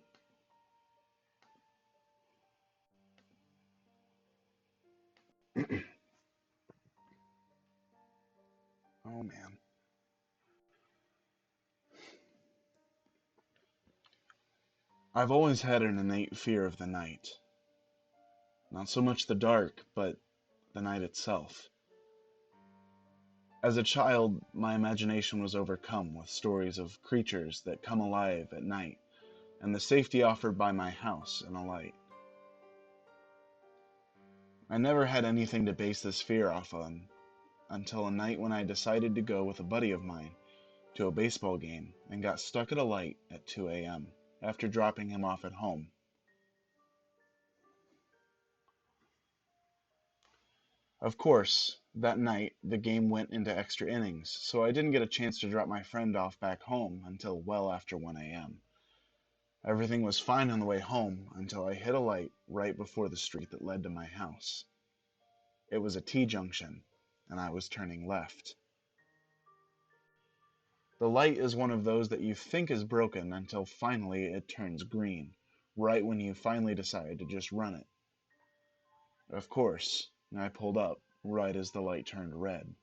Oh man. I've always had an innate fear of the night. Not so much the dark, but the night itself. As a child, my imagination was overcome with stories of creatures that come alive at night and the safety offered by my house and a light. I never had anything to base this fear off on until a night when I decided to go with a buddy of mine to a baseball game and got stuck at a light at 2 a.m. after dropping him off at home. Of course, that night the game went into extra innings, so I didn't get a chance to drop my friend off back home until well after 1 a.m. Everything was fine on the way home until I hit a light right before the street that led to my house. It was a T-junction, and I was turning left. The light is one of those that you think is broken until finally it turns green, right when you finally decide to just run it. Of course, I pulled up right as the light turned red.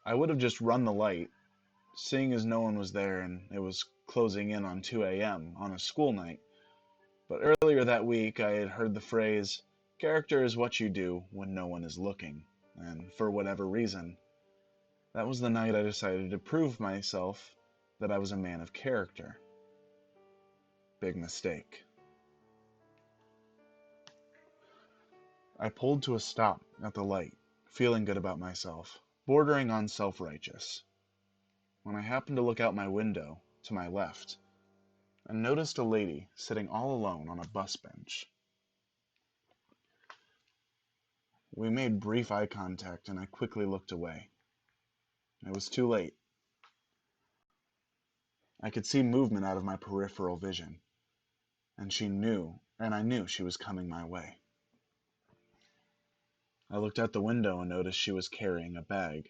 I would have just run the light, seeing as no one was there and it was closing in on 2 a.m. on a school night. But earlier that week, I had heard the phrase, "Character is what you do when no one is looking," and for whatever reason, that was the night I decided to prove myself that I was a man of character. Big mistake. I pulled to a stop at the light, feeling good about myself, bordering on self-righteous, when I happened to look out my window to my left and noticed a lady sitting all alone on a bus bench. We made brief eye contact and I quickly looked away. It was too late. I could see movement out of my peripheral vision, and I knew she was coming my way. I looked out the window and noticed she was carrying a bag.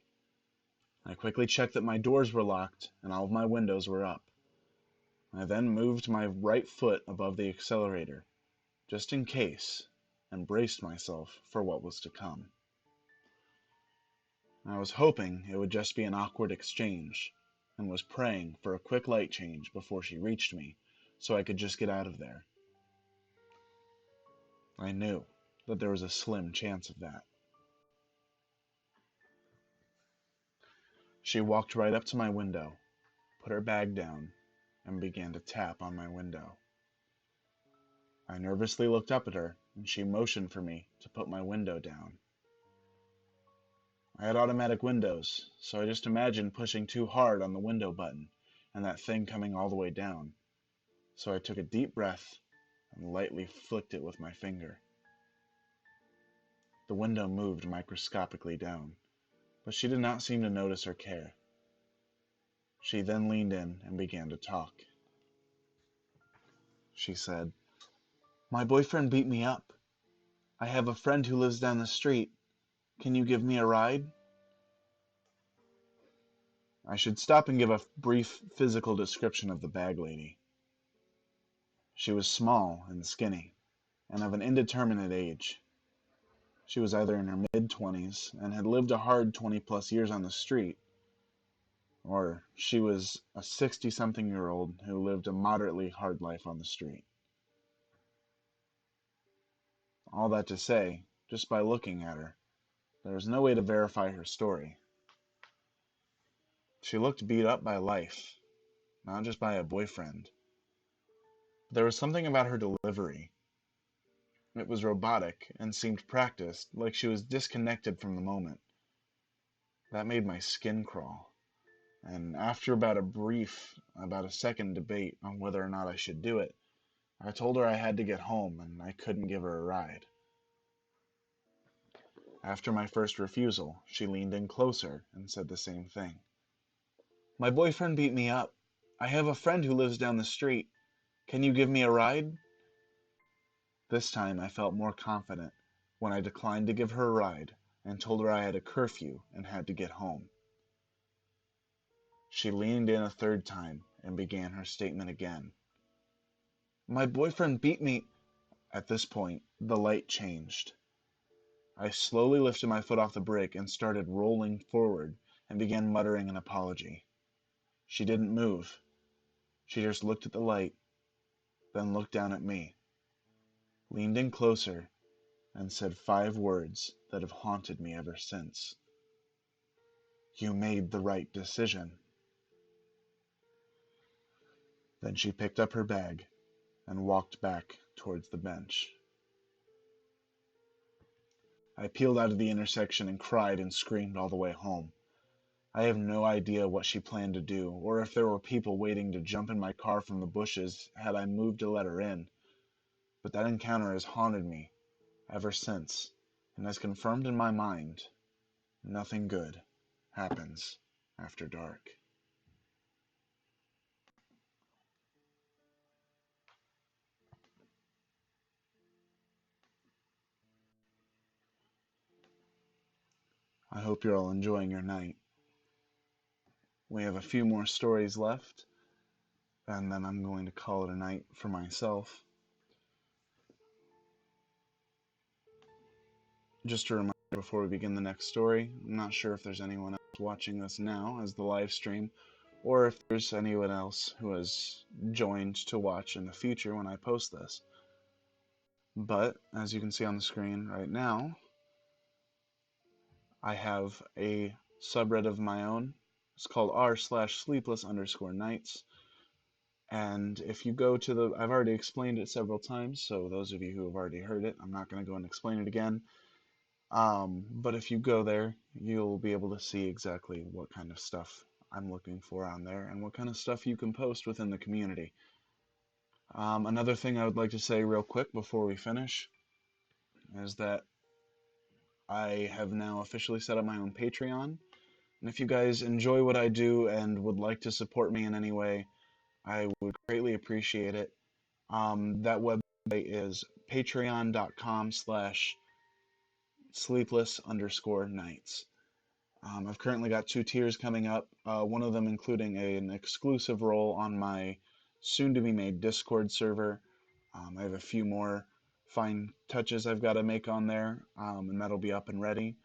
I quickly checked that my doors were locked and all of my windows were up. I then moved my right foot above the accelerator, just in case, and braced myself for what was to come. I was hoping it would just be an awkward exchange, and was praying for a quick light change before she reached me, so I could just get out of there. I knew that there was a slim chance of that. She walked right up to my window, put her bag down, and began to tap on my window. I nervously looked up at her, and she motioned for me to put my window down. I had automatic windows, so I just imagined pushing too hard on the window button and that thing coming all the way down. So I took a deep breath and lightly flicked it with my finger. The window moved microscopically down, but she did not seem to notice or care. She then leaned in and began to talk. She said, "My boyfriend beat me up. I have a friend who lives down the street. Can you give me a ride?" I should stop and give a brief physical description of the bag lady. She was small and skinny, and of an indeterminate age. She was either in her mid-20s and had lived a hard 20-plus years on the street, or she was a 60-something-year-old who lived a moderately hard life on the street. All that to say, just by looking at her, there was no way to verify her story. She looked beat up by life, not just by a boyfriend. There was something about her delivery. It was robotic and seemed practiced, like she was disconnected from the moment. That made my skin crawl, and after about a second debate on whether or not I should do it, I told her I had to get home and I couldn't give her a ride. After my first refusal, she leaned in closer and said the same thing. "My boyfriend beat me up. I have a friend who lives down the street. Can you give me a ride?" This time I felt more confident when I declined to give her a ride and told her I had a curfew and had to get home. She leaned in a third time and began her statement again. "My boyfriend beat me." At this point, the light changed. I slowly lifted my foot off the brake and started rolling forward and began muttering an apology. She didn't move. She just looked at the light, then looked down at me, leaned in closer, and said 5 words that have haunted me ever since. "You made the right decision." Then she picked up her bag and walked back towards the bench. I peeled out of the intersection and cried and screamed all the way home. I have no idea what she planned to do, or if there were people waiting to jump in my car from the bushes had I moved to let her in, but that encounter has haunted me ever since, and has confirmed in my mind nothing good happens after dark. I hope you're all enjoying your night. We have a few more stories left, and then I'm going to call it a night for myself. Just a reminder before we begin the next story, I'm not sure if there's anyone else watching this now as the live stream, or if there's anyone else who has joined to watch in the future when I post this. But, as you can see on the screen right now, I have a subreddit of my own. It's called r/sleepless_nights. And if you go to the, I've already explained it several times, so those of you who have already heard it, I'm not going to go and explain it again. But if you go there, you'll be able to see exactly what kind of stuff I'm looking for on there and what kind of stuff you can post within the community. Another thing I would like to say real quick before we finish is that I have now officially set up my own Patreon. And if you guys enjoy what I do and would like to support me in any way, I would greatly appreciate it. That website is patreon.com/sleepless_nights. I've currently got 2 tiers coming up, one of them including an exclusive role on my soon-to-be-made Discord server. I have a few more fine touches I've got to make on there, and that'll be up and ready.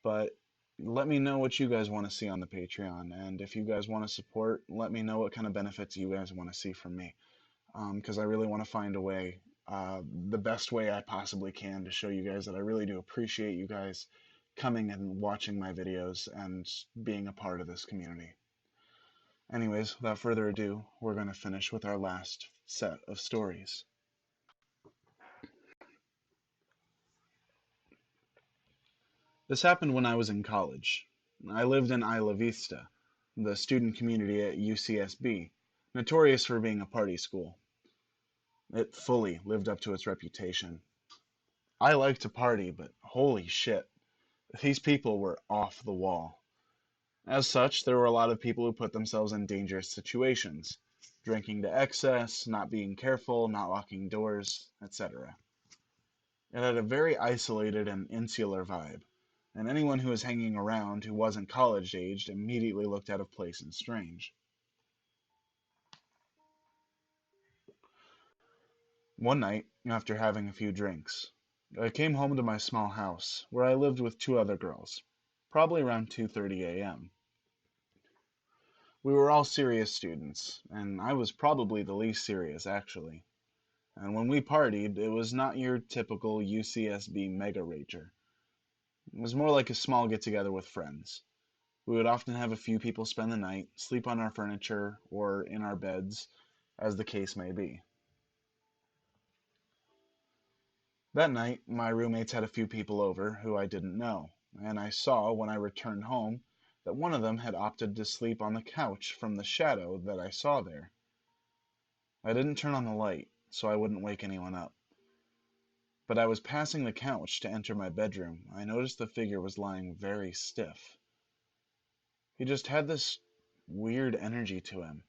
But let me know what you guys want to see on the Patreon, and if you guys want to support, let me know what kind of benefits you guys want to see from me, because I really want to find a way, the best way I possibly can, to show you guys that I really do appreciate you guys coming and watching my videos and being a part of this community. Anyways, without further ado, we're going to finish with our last set of stories. This happened when I was in college. I lived in Isla Vista, the student community at UCSB, notorious for being a party school. It fully lived up to its reputation. I like to party, but holy shit, these people were off the wall. As such, there were a lot of people who put themselves in dangerous situations, drinking to excess, not being careful, not locking doors, etc. It had a very isolated and insular vibe, and anyone who was hanging around who wasn't college-aged immediately looked out of place and strange. One night, after having a few drinks, I came home to my small house, where I lived with 2 other girls, probably around 2:30 a.m. We were all serious students, and I was probably the least serious, actually. And when we partied, it was not your typical UCSB mega rager. It was more like a small get-together with friends. We would often have a few people spend the night, sleep on our furniture, or in our beds, as the case may be. That night, my roommates had a few people over who I didn't know, and I saw when I returned home that one of them had opted to sleep on the couch from the shadow that I saw there. I didn't turn on the light, so I wouldn't wake anyone up. But I was passing the couch to enter my bedroom. I noticed the figure was lying very stiff. He just had this weird energy to him.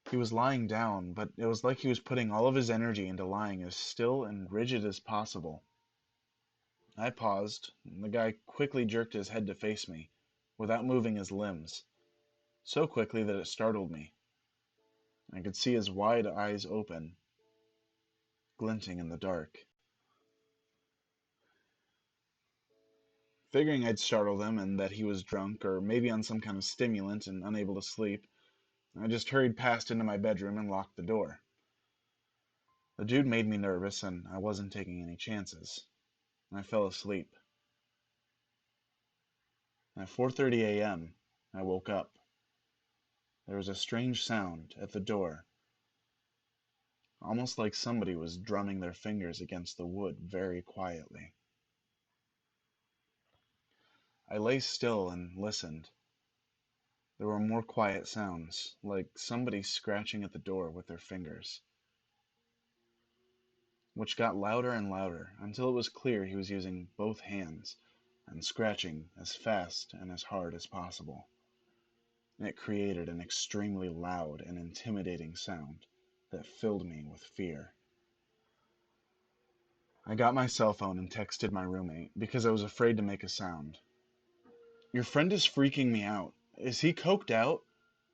He was lying down, but it was like he was putting all of his energy into lying as still and rigid as possible. I paused, and the guy quickly jerked his head to face me, without moving his limbs, so quickly that it startled me. I could see his wide eyes open, glinting in the dark. Figuring I'd startled him and that he was drunk or maybe on some kind of stimulant and unable to sleep, I just hurried past into my bedroom and locked the door. The dude made me nervous, and I wasn't taking any chances. I fell asleep. At 4:30 a.m., I woke up. There was a strange sound at the door, almost like somebody was drumming their fingers against the wood very quietly. I lay still and listened. There were more quiet sounds, like somebody scratching at the door with their fingers, which got louder and louder until it was clear he was using both hands and scratching as fast and as hard as possible. It created an extremely loud and intimidating sound that filled me with fear. I got my cell phone and texted my roommate because I was afraid to make a sound. "Your friend is freaking me out. Is he coked out?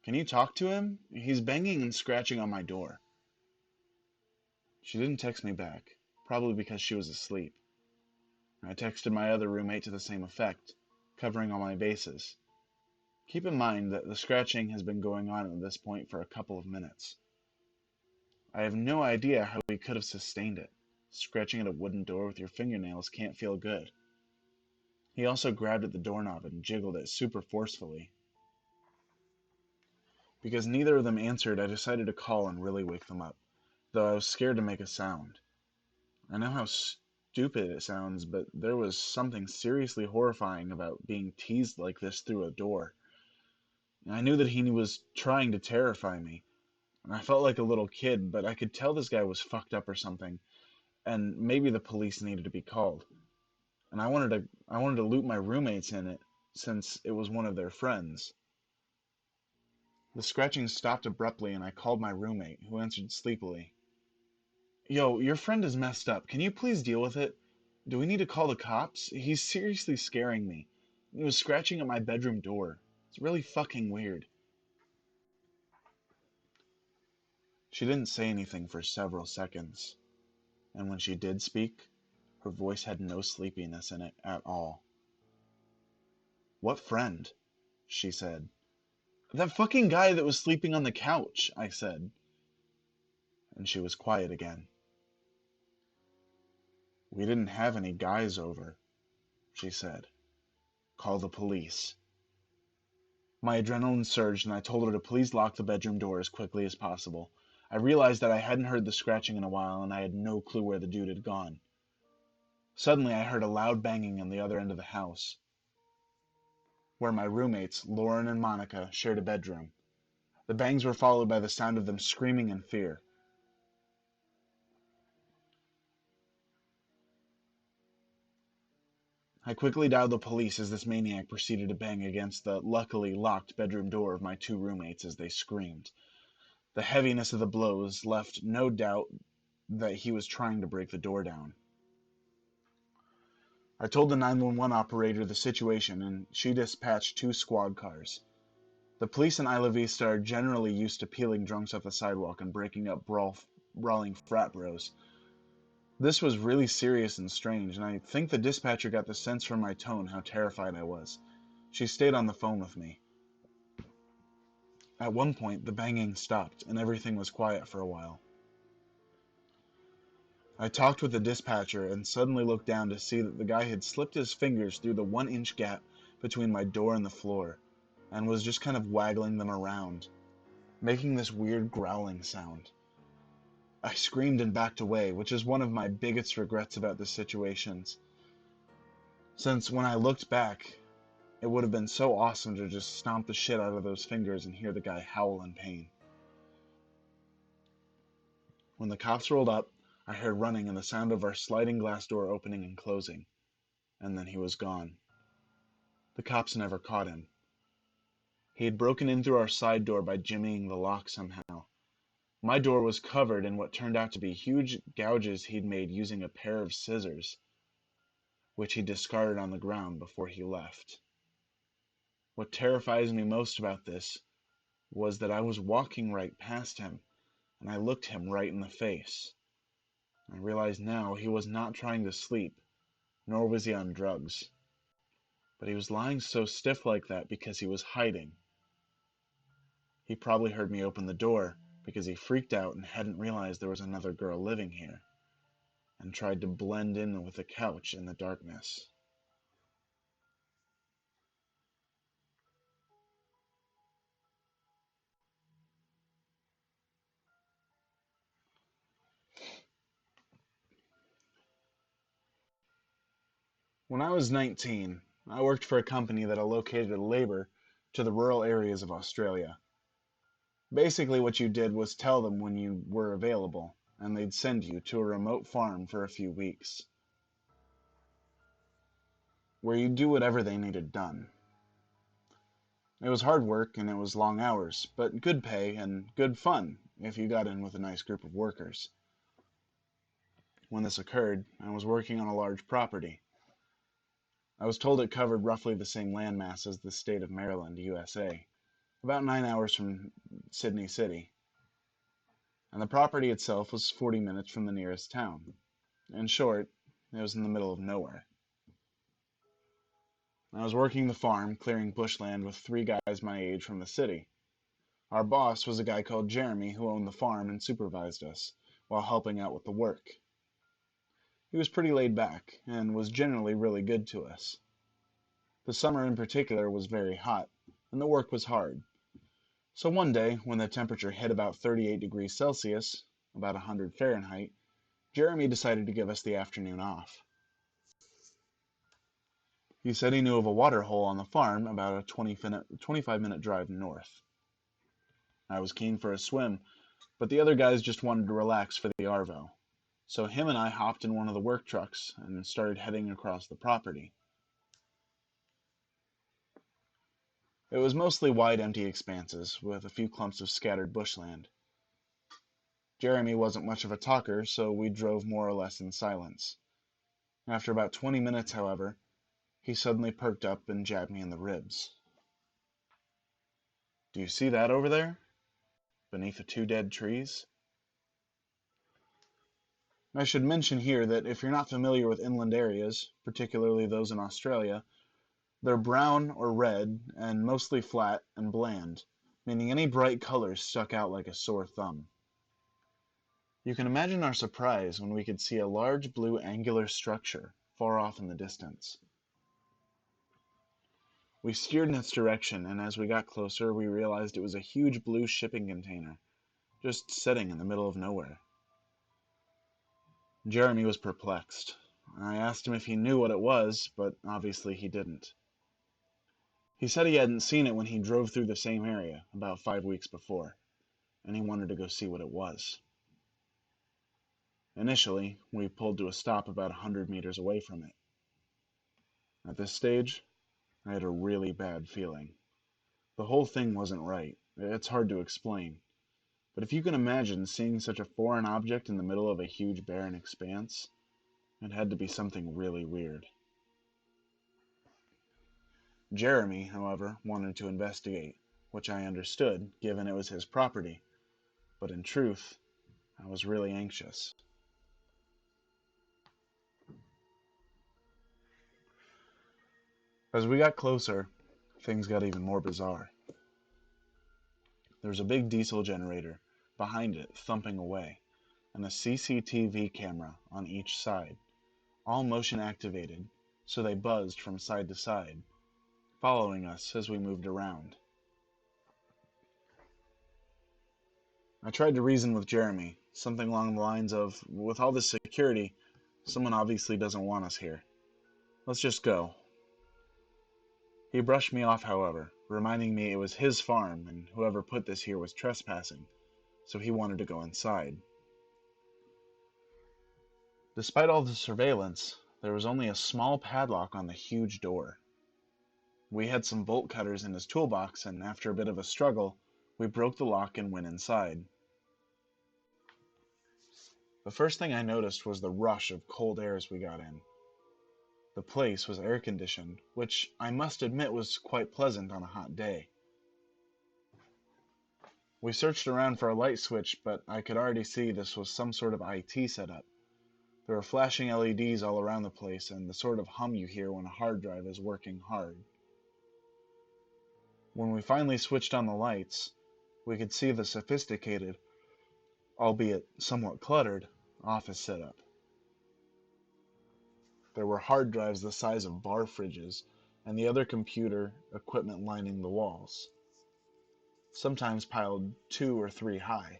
Can you talk to him? He's banging and scratching on my door." She didn't text me back, probably because she was asleep. I texted my other roommate to the same effect, covering all my bases. Keep in mind that the scratching has been going on at this point for a couple of minutes. I have no idea how he could have sustained it. Scratching at a wooden door with your fingernails can't feel good. He also grabbed at the doorknob and jiggled it super forcefully. Because neither of them answered, I decided to call and really wake them up, though I was scared to make a sound. I know how stupid it sounds, but there was something seriously horrifying about being teased like this through a door. I knew that he was trying to terrify me. I felt like a little kid, but I could tell this guy was fucked up or something, and maybe the police needed to be called. And I wanted to loop my roommates in it since it was one of their friends. The scratching stopped abruptly and I called my roommate, who answered sleepily. "Yo, your friend is messed up. Can you please deal with it? Do we need to call the cops? He's seriously scaring me. He was scratching at my bedroom door. It's really fucking weird." She didn't say anything for several seconds, and when she did speak, her voice had no sleepiness in it at all. "What friend?" she said. "That fucking guy that was sleeping on the couch," I said, and she was quiet again. "We didn't have any guys over," she said. "Call the police." My adrenaline surged and I told her to please lock the bedroom door as quickly as possible. I realized that I hadn't heard the scratching in a while and I had no clue where the dude had gone. Suddenly I heard a loud banging on the other end of the house, where my roommates, Lauren and Monica, shared a bedroom. The bangs were followed by the sound of them screaming in fear. I quickly dialed the police as this maniac proceeded to bang against the luckily locked bedroom door of my two roommates as they screamed. The heaviness of the blows left no doubt that he was trying to break the door down. I told the 911 operator the situation and she dispatched 2 squad cars. The police in Isla Vista are generally used to peeling drunks off the sidewalk and breaking up brawling frat bros. This was really serious and strange, and I think the dispatcher got the sense from my tone how terrified I was. She stayed on the phone with me. At one point, the banging stopped, and everything was quiet for a while. I talked with the dispatcher and suddenly looked down to see that the guy had slipped his fingers through the 1-inch gap between my door and the floor, and was just kind of waggling them around, making this weird growling sound. I screamed and backed away, which is one of my biggest regrets about this situation, since when I looked back, it would have been so awesome to just stomp the shit out of those fingers and hear the guy howl in pain. When the cops rolled up, I heard running and the sound of our sliding glass door opening and closing, and then he was gone. The cops never caught him. He had broken in through our side door by jimmying the lock somehow. My door was covered in what turned out to be huge gouges he'd made using a pair of scissors, which he discarded on the ground before he left. What terrifies me most about this was that I was walking right past him, and I looked him right in the face. I realize now he was not trying to sleep, nor was he on drugs. But he was lying so stiff like that because he was hiding. He probably heard me open the door, because he freaked out and hadn't realized there was another girl living here, and tried to blend in with the couch in the darkness. When I was 19, I worked for a company that allocated labor to the rural areas of Australia. Basically, what you did was tell them when you were available, and they'd send you to a remote farm for a few weeks, where you'd do whatever they needed done. It was hard work and it was long hours, but good pay and good fun if you got in with a nice group of workers. When this occurred, I was working on a large property. I was told it covered roughly the same landmass as the state of Maryland, USA, about 9 hours from Sydney City, and the property itself was 40 minutes from the nearest town. In short, it was in the middle of nowhere. I was working the farm, clearing bushland with 3 guys my age from the city. Our boss was a guy called Jeremy who owned the farm and supervised us, while helping out with the work. He was pretty laid back, and was generally really good to us. The summer in particular was very hot, and the work was hard. So one day, when the temperature hit about 38 degrees Celsius, about 100 Fahrenheit, Jeremy decided to give us the afternoon off. He said he knew of a water hole on the farm about a 25-minute drive north. I was keen for a swim, but the other guys just wanted to relax for the Arvo. So him and I hopped in one of the work trucks and started heading across the property. It was mostly wide empty expanses, with a few clumps of scattered bushland. Jeremy wasn't much of a talker, so we drove more or less in silence. After about 20 minutes, however, he suddenly perked up and jabbed me in the ribs. "Do you see that over there? Beneath the 2 dead trees?" I should mention here that if you're not familiar with inland areas, particularly those in Australia, they're brown or red and mostly flat and bland, meaning any bright colors stuck out like a sore thumb. You can imagine our surprise when we could see a large blue angular structure far off in the distance. We steered in its direction, and as we got closer, we realized it was a huge blue shipping container, just sitting in the middle of nowhere. Jeremy was perplexed. I asked him if he knew what it was, but obviously he didn't. He said he hadn't seen it when he drove through the same area about 5 weeks before, and he wanted to go see what it was. Initially, we pulled to a stop about 100 meters away from it. At this stage, I had a really bad feeling. The whole thing wasn't right. It's hard to explain. But if you can imagine seeing such a foreign object in the middle of a huge barren expanse, it had to be something really weird. Jeremy, however, wanted to investigate, which I understood, given it was his property. But in truth, I was really anxious. As we got closer, things got even more bizarre. There was a big diesel generator behind it thumping away, and a CCTV camera on each side, all motion activated, so they buzzed from side to side, following us as we moved around. I tried to reason with Jeremy, something along the lines of, with all this security, someone obviously doesn't want us here. Let's just go. He brushed me off, however, reminding me it was his farm and whoever put this here was trespassing, so he wanted to go inside. Despite all the surveillance, there was only a small padlock on the huge door. We had some bolt cutters in his toolbox, and after a bit of a struggle, we broke the lock and went inside. The first thing I noticed was the rush of cold air as we got in. The place was air-conditioned, which I must admit was quite pleasant on a hot day. We searched around for a light switch, but I could already see this was some sort of IT setup. There were flashing LEDs all around the place, and the sort of hum you hear when a hard drive is working hard. When we finally switched on the lights, we could see the sophisticated, albeit somewhat cluttered, office setup. There were hard drives the size of bar fridges and the other computer equipment lining the walls, sometimes piled 2 or 3 high,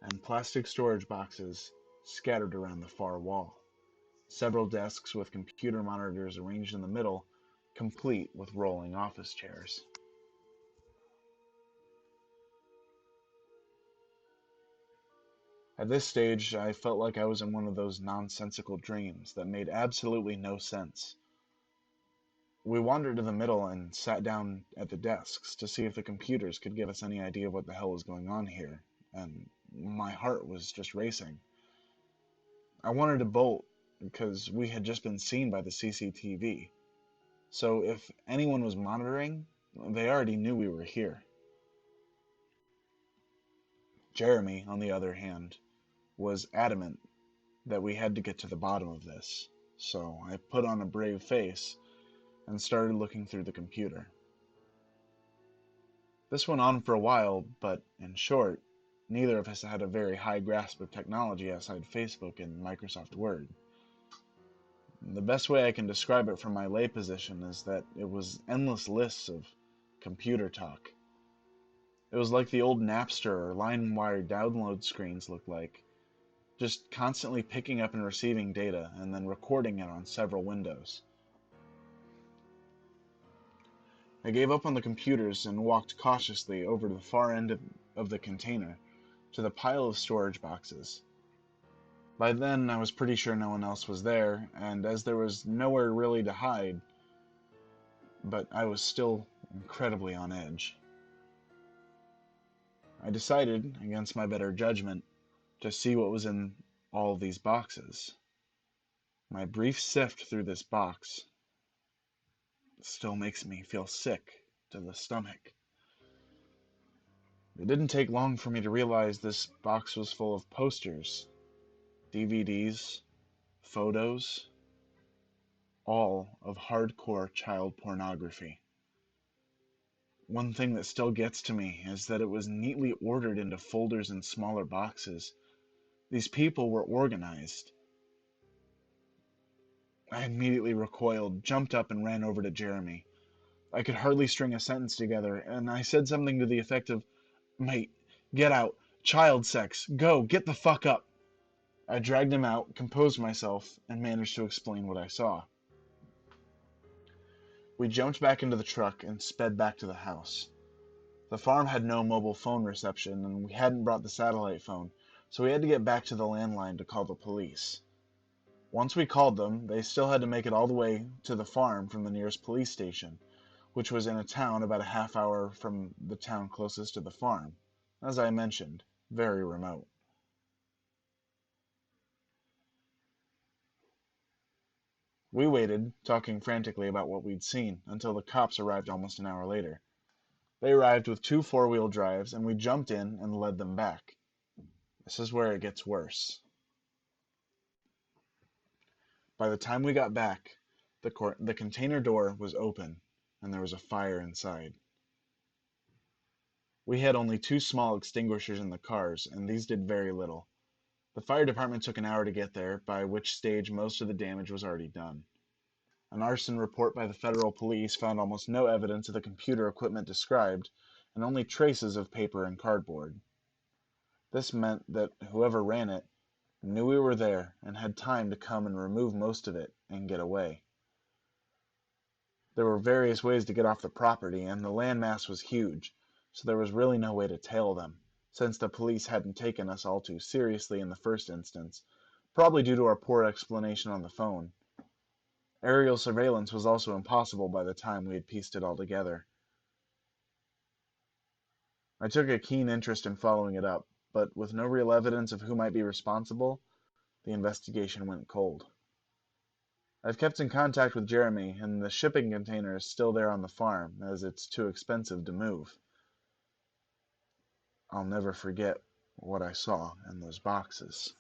and plastic storage boxes scattered around the far wall. Several desks with computer monitors arranged in the middle, complete with rolling office chairs. At this stage, I felt like I was in one of those nonsensical dreams that made absolutely no sense. We wandered to the middle and sat down at the desks to see if the computers could give us any idea of what the hell was going on here, and my heart was just racing. I wanted to bolt because we had just been seen by the CCTV, so if anyone was monitoring, they already knew we were here. Jeremy, on the other hand, was adamant that we had to get to the bottom of this, so I put on a brave face and started looking through the computer. This went on for a while, but in short, neither of us had a very high grasp of technology outside Facebook and Microsoft Word. The best way I can describe it from my lay position is that it was endless lists of computer talk. It was like the old Napster or LimeWire download screens looked like, just constantly picking up and receiving data and then recording it on several windows. I gave up on the computers and walked cautiously over to the far end of the container to the pile of storage boxes. By then, I was pretty sure no one else was there, and as there was nowhere really to hide, but I was still incredibly on edge. I decided, against my better judgment, to see what was in all of these boxes. My brief sift through this box still makes me feel sick to the stomach. It didn't take long for me to realize this box was full of posters, DVDs, photos, all of hardcore child pornography. One thing that still gets to me is that it was neatly ordered into folders and smaller boxes. These people were organized. I immediately recoiled, jumped up, and ran over to Jeremy. I could hardly string a sentence together, and I said something to the effect of, "Mate, get out. Child sex. Go, get the fuck up." I dragged him out, composed myself, and managed to explain what I saw. We jumped back into the truck and sped back to the house. The farm had no mobile phone reception, and we hadn't brought the satellite phone, so we had to get back to the landline to call the police. Once we called them, they still had to make it all the way to the farm from the nearest police station, which was in a town about a half hour from the town closest to the farm. As I mentioned, very remote. We waited, talking frantically about what we'd seen, until the cops arrived almost an hour later. They arrived with 2 four-wheel drives, and we jumped in and led them back. This is where it gets worse. By the time we got back, the container door was open, and there was a fire inside. We had only 2 small extinguishers in the cars, and these did very little. The fire department took an hour to get there, by which stage most of the damage was already done. An arson report by the federal police found almost no evidence of the computer equipment described, and only traces of paper and cardboard. This meant that whoever ran it knew we were there and had time to come and remove most of it and get away. There were various ways to get off the property, and the landmass was huge, so there was really no way to tail them, since the police hadn't taken us all too seriously in the first instance, probably due to our poor explanation on the phone. Aerial surveillance was also impossible by the time we had pieced it all together. I took a keen interest in following it up, but with no real evidence of who might be responsible, the investigation went cold. I've kept in contact with Jeremy, and the shipping container is still there on the farm, as it's too expensive to move. I'll never forget what I saw in those boxes.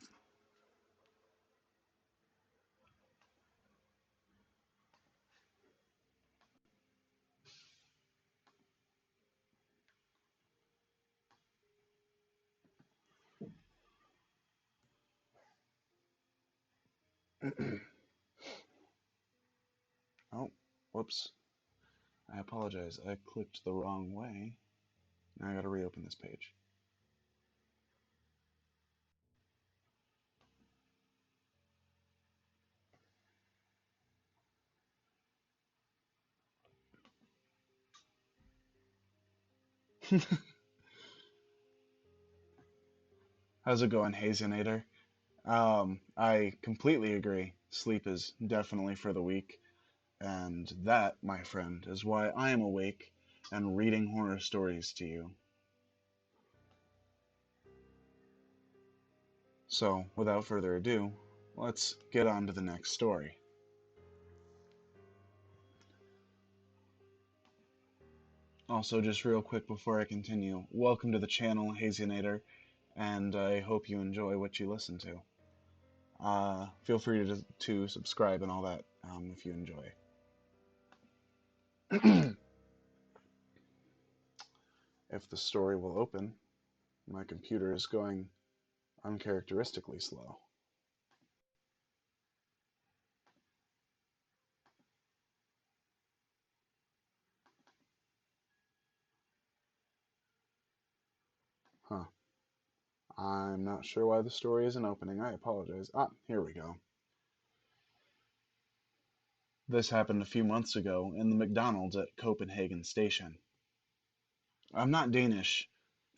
Oh, whoops. I apologize. I clicked the wrong way. Now I gotta reopen this page. How's it going, Hazinator? I completely agree. Sleep is definitely for the weak, and that, my friend, is why I am awake and reading horror stories to you. So, without further ado, let's get on to the next story. Also, just real quick before I continue, welcome to the channel, Hazinator, and I hope you enjoy what you listen to. Feel free to subscribe and all that if you enjoy. If the story will open, my computer is going uncharacteristically slow. Huh. I'm not sure why the story isn't opening. I apologize. Here we go. This happened a few months ago in the McDonald's at Copenhagen Station. I'm not Danish,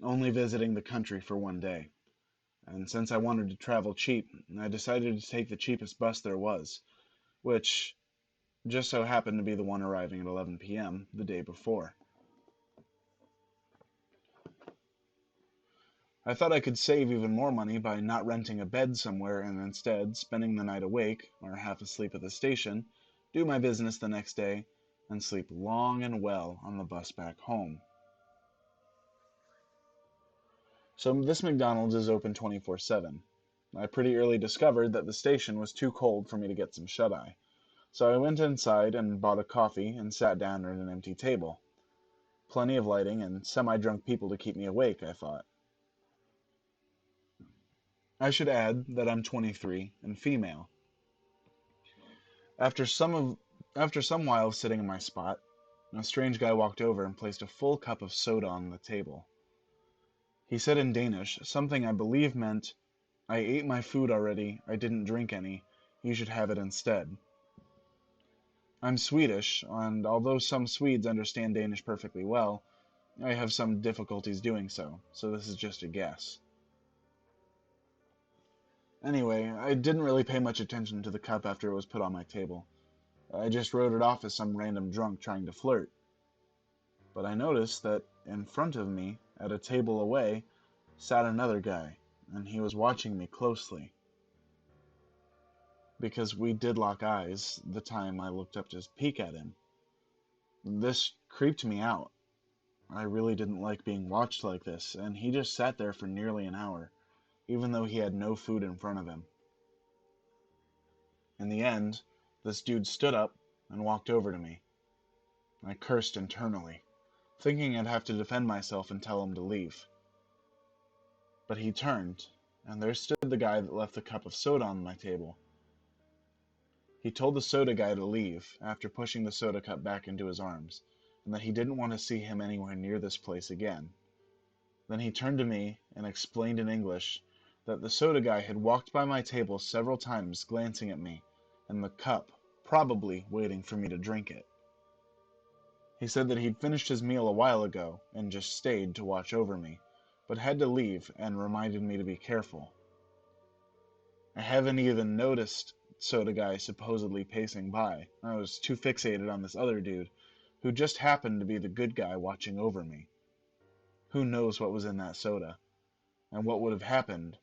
only visiting the country for one day. And since I wanted to travel cheap, I decided to take the cheapest bus there was, which just so happened to be the one arriving at 11 p.m. the day before. I thought I could save even more money by not renting a bed somewhere and instead spending the night awake, or half asleep at the station, do my business the next day, and sleep long and well on the bus back home. So this McDonald's is open 24/7. I pretty early discovered that the station was too cold for me to get some shut-eye. So I went inside and bought a coffee and sat down at an empty table. Plenty of lighting and semi-drunk people to keep me awake, I thought. I should add that I'm 23 and female. After some while sitting in my spot, a strange guy walked over and placed a full cup of soda on the table. He said in Danish something I believe meant, "I ate my food already, I didn't drink any, you should have it instead." I'm Swedish, and although some Swedes understand Danish perfectly well, I have some difficulties doing so, so this is just a guess. Anyway, I didn't really pay much attention to the cup after it was put on my table. I just wrote it off as some random drunk trying to flirt. But I noticed that in front of me, at a table away, sat another guy, and he was watching me closely. Because we did lock eyes the time I looked up to peek at him. This creeped me out. I really didn't like being watched like this, and he just sat there for nearly an hour, even though he had no food in front of him. In the end, this dude stood up and walked over to me. I cursed internally, thinking I'd have to defend myself and tell him to leave. But he turned, and there stood the guy that left the cup of soda on my table. He told the soda guy to leave after pushing the soda cup back into his arms, and that he didn't want to see him anywhere near this place again. Then he turned to me and explained in English that the soda guy had walked by my table several times glancing at me, and the cup, probably waiting for me to drink it. He said that he'd finished his meal a while ago and just stayed to watch over me, but had to leave and reminded me to be careful. I haven't even noticed soda guy supposedly pacing by. I was too fixated on this other dude, who just happened to be the good guy watching over me. Who knows what was in that soda, and what would have happened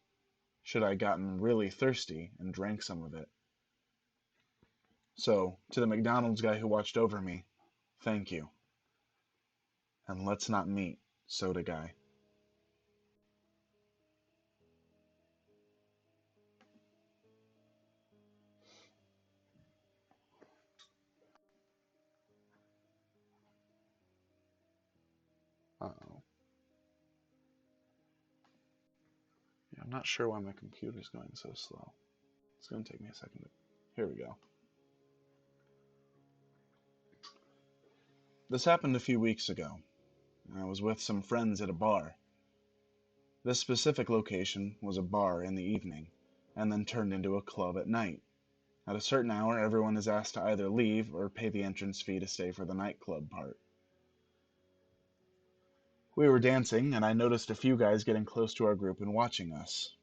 should I gotten really thirsty and drank some of it. So, to the McDonald's guy who watched over me, thank you. And let's not meet, soda guy. Uh-oh. Yeah, I'm not sure why my computer's going so slow. It's going to take me a second. Here we go. This happened a few weeks ago. I was with some friends at a bar. This specific location was a bar in the evening, and then turned into a club at night. At a certain hour, everyone is asked to either leave or pay the entrance fee to stay for the nightclub part. We were dancing, and I noticed a few guys getting close to our group and watching us.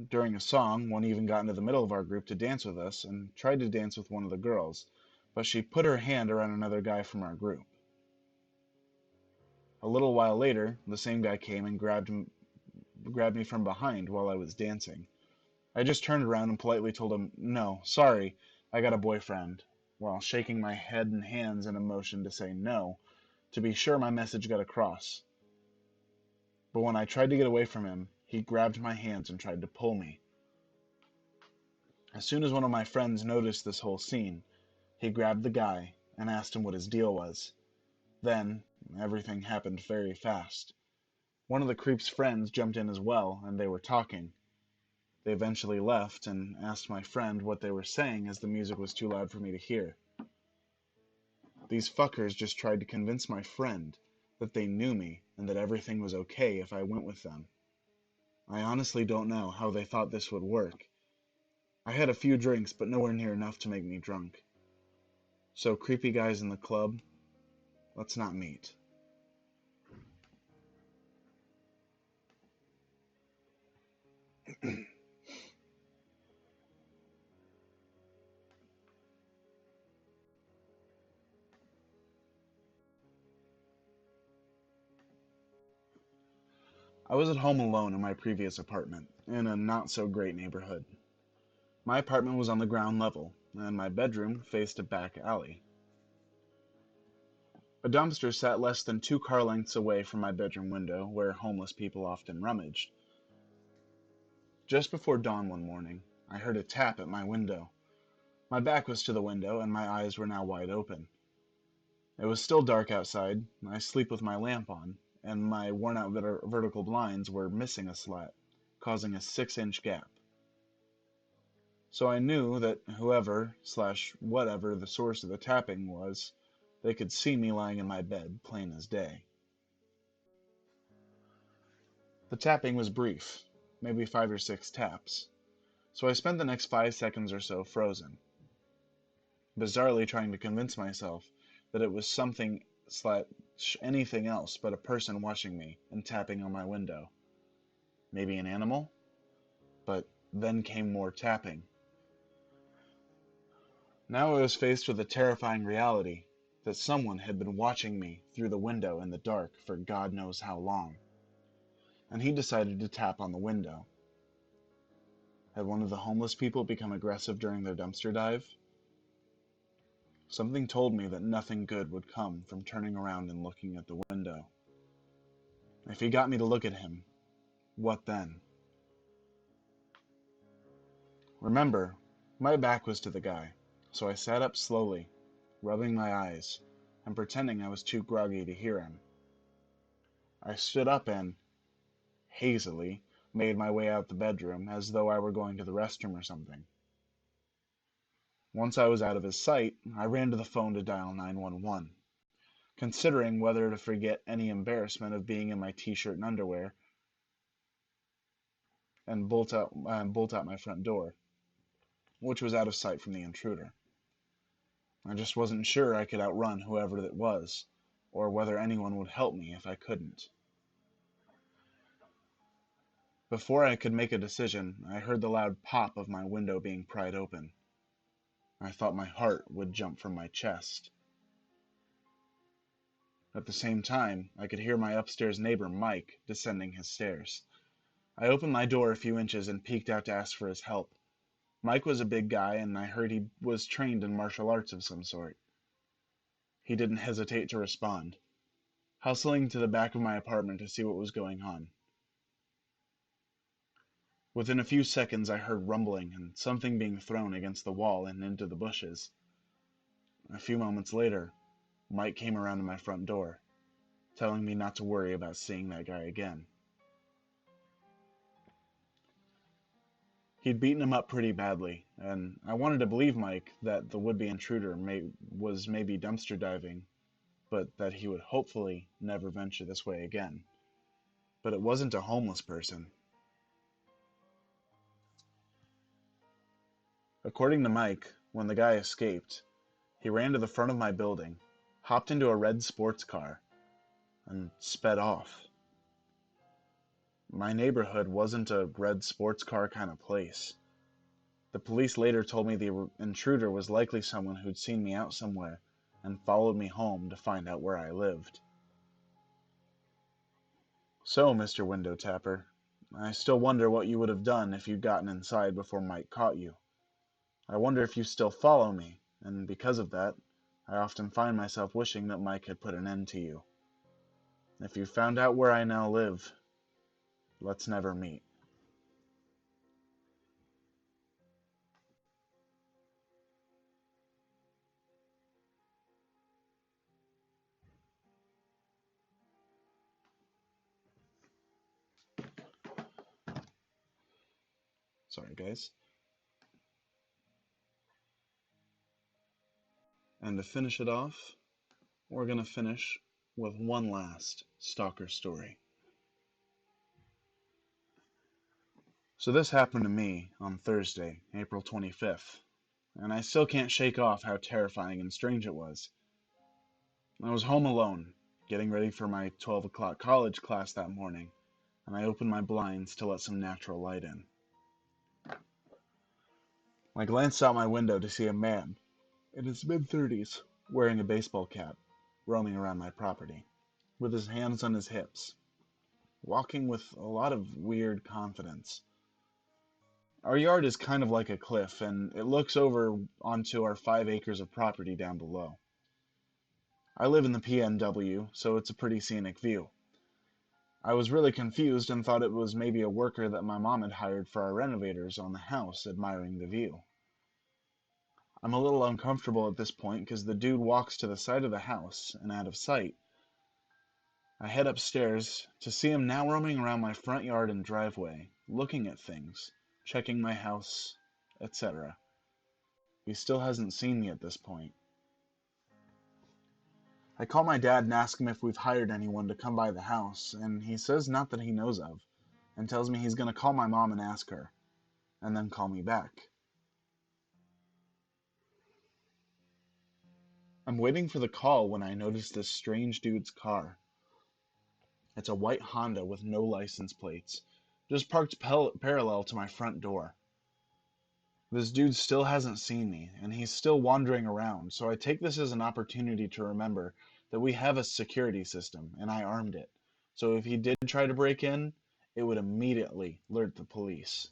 During a song, one even got into the middle of our group to dance with us and tried to dance with one of the girls, but she put her hand around another guy from our group. A little while later, the same guy came and grabbed me from behind while I was dancing. I just turned around and politely told him, "No, sorry, I got a boyfriend," while shaking my head and hands in a motion to say no, to be sure my message got across. But when I tried to get away from him, he grabbed my hands and tried to pull me. As soon as one of my friends noticed this whole scene, he grabbed the guy and asked him what his deal was. Then, everything happened very fast. One of the creep's friends jumped in as well, and they were talking. They eventually left and asked my friend what they were saying as the music was too loud for me to hear. These fuckers just tried to convince my friend that they knew me and that everything was okay if I went with them. I honestly don't know how they thought this would work. I had a few drinks, but nowhere near enough to make me drunk. So, creepy guys in the club, let's not meet. I was at home alone in my previous apartment, in a not-so-great neighborhood. My apartment was on the ground level, and my bedroom faced a back alley. A dumpster sat less than 2 car lengths away from my bedroom window, where homeless people often rummaged. Just before dawn one morning, I heard a tap at my window. My back was to the window, and my eyes were now wide open. It was still dark outside. I sleep with my lamp on, and my worn-out vertical blinds were missing a slat, causing a 6-inch gap. So I knew that whoever/whatever the source of the tapping was, they could see me lying in my bed, plain as day. The tapping was brief, maybe 5 or 6 taps, so I spent the next 5 seconds or so frozen, bizarrely trying to convince myself that it was anything else but a person watching me and tapping on my window. Maybe an animal? But then came more tapping. Now I was faced with a terrifying reality that someone had been watching me through the window in the dark for God knows how long. And he decided to tap on the window. Had one of the homeless people become aggressive during their dumpster dive? Something told me that nothing good would come from turning around and looking at the window. If he got me to look at him, what then? Remember, my back was to the guy, so I sat up slowly, rubbing my eyes, and pretending I was too groggy to hear him. I stood up and, hazily, made my way out the bedroom as though I were going to the restroom or something. Once I was out of his sight, I ran to the phone to dial 911, considering whether to forget any embarrassment of being in my t-shirt and underwear and bolt out my front door, which was out of sight from the intruder. I just wasn't sure I could outrun whoever it was, or whether anyone would help me if I couldn't. Before I could make a decision, I heard the loud pop of my window being pried open. I thought my heart would jump from my chest. At the same time, I could hear my upstairs neighbor, Mike, descending his stairs. I opened my door a few inches and peeked out to ask for his help. Mike was a big guy, and I heard he was trained in martial arts of some sort. He didn't hesitate to respond, hustling to the back of my apartment to see what was going on. Within a few seconds, I heard rumbling and something being thrown against the wall and into the bushes. A few moments later, Mike came around to my front door, telling me not to worry about seeing that guy again. He'd beaten him up pretty badly, and I wanted to believe Mike that the would-be intruder was maybe dumpster diving, but that he would hopefully never venture this way again. But it wasn't a homeless person. According to Mike, when the guy escaped, he ran to the front of my building, hopped into a red sports car, and sped off. My neighborhood wasn't a red sports car kind of place. The police later told me the intruder was likely someone who'd seen me out somewhere and followed me home to find out where I lived. So, Mr. Window Tapper, I still wonder what you would have done if you'd gotten inside before Mike caught you. I wonder if you still follow me, and because of that, I often find myself wishing that Mike had put an end to you. If you found out where I now live, let's never meet. Sorry, guys. And to finish it off, we're going to finish with one last stalker story. So this happened to me on Thursday, April 25th, and I still can't shake off how terrifying and strange it was. I was home alone, getting ready for my 12 o'clock college class that morning, and I opened my blinds to let some natural light in. I glanced out my window to see a man in his mid-30s, wearing a baseball cap, roaming around my property, with his hands on his hips, walking with a lot of weird confidence. Our yard is kind of like a cliff, and it looks over onto our 5 acres of property down below. I live in the PNW, so it's a pretty scenic view. I was really confused and thought it was maybe a worker that my mom had hired for our renovators on the house admiring the view. I'm a little uncomfortable at this point because the dude walks to the side of the house and out of sight. I head upstairs to see him now roaming around my front yard and driveway, looking at things, checking my house, etc. He still hasn't seen me at this point. I call my dad and ask him if we've hired anyone to come by the house, and he says not that he knows of, and tells me he's going to call my mom and ask her, and then call me back. I'm waiting for the call when I notice this strange dude's car. It's a white Honda with no license plates, just parked parallel to my front door. This dude still hasn't seen me, and he's still wandering around, so I take this as an opportunity to remember that we have a security system, and I armed it. So if he did try to break in, it would immediately alert the police.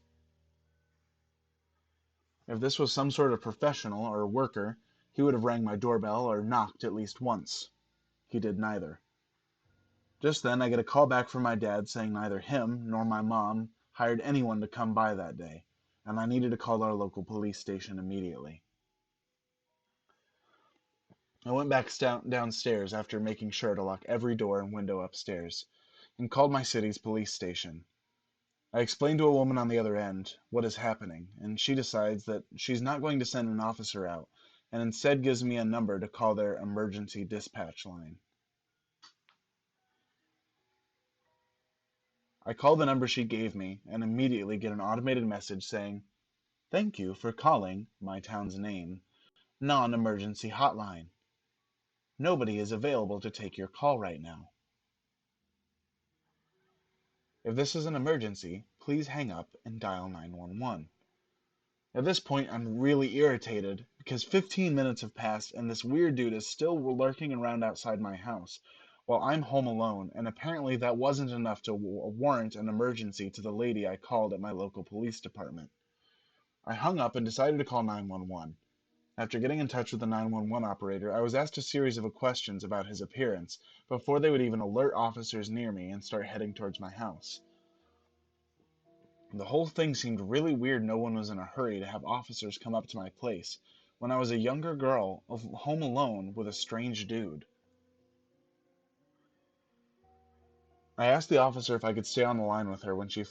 If this was some sort of professional or worker, he would have rang my doorbell or knocked at least once. He did neither. Just then, I get a call back from my dad saying neither him nor my mom hired anyone to come by that day, and I needed to call our local police station immediately. I went back downstairs after making sure to lock every door and window upstairs, and called my city's police station. I explained to a woman on the other end what is happening, and she decides that she's not going to send an officer out, and instead gives me a number to call their emergency dispatch line. I call the number she gave me, and immediately get an automated message saying, "Thank you for calling my town's name, non-emergency hotline. Nobody is available to take your call right now. If this is an emergency, please hang up and dial 911. At this point, I'm really irritated because 15 minutes have passed and this weird dude is still lurking around outside my house while I'm home alone, and apparently that wasn't enough to warrant an emergency to the lady I called at my local police department. I hung up and decided to call 911. After getting in touch with the 911 operator, I was asked a series of questions about his appearance before they would even alert officers near me and start heading towards my house. The whole thing seemed really weird. No one was in a hurry to have officers come up to my place when I was a younger girl home alone with a strange dude. I asked the officer if I could stay on the line with her when she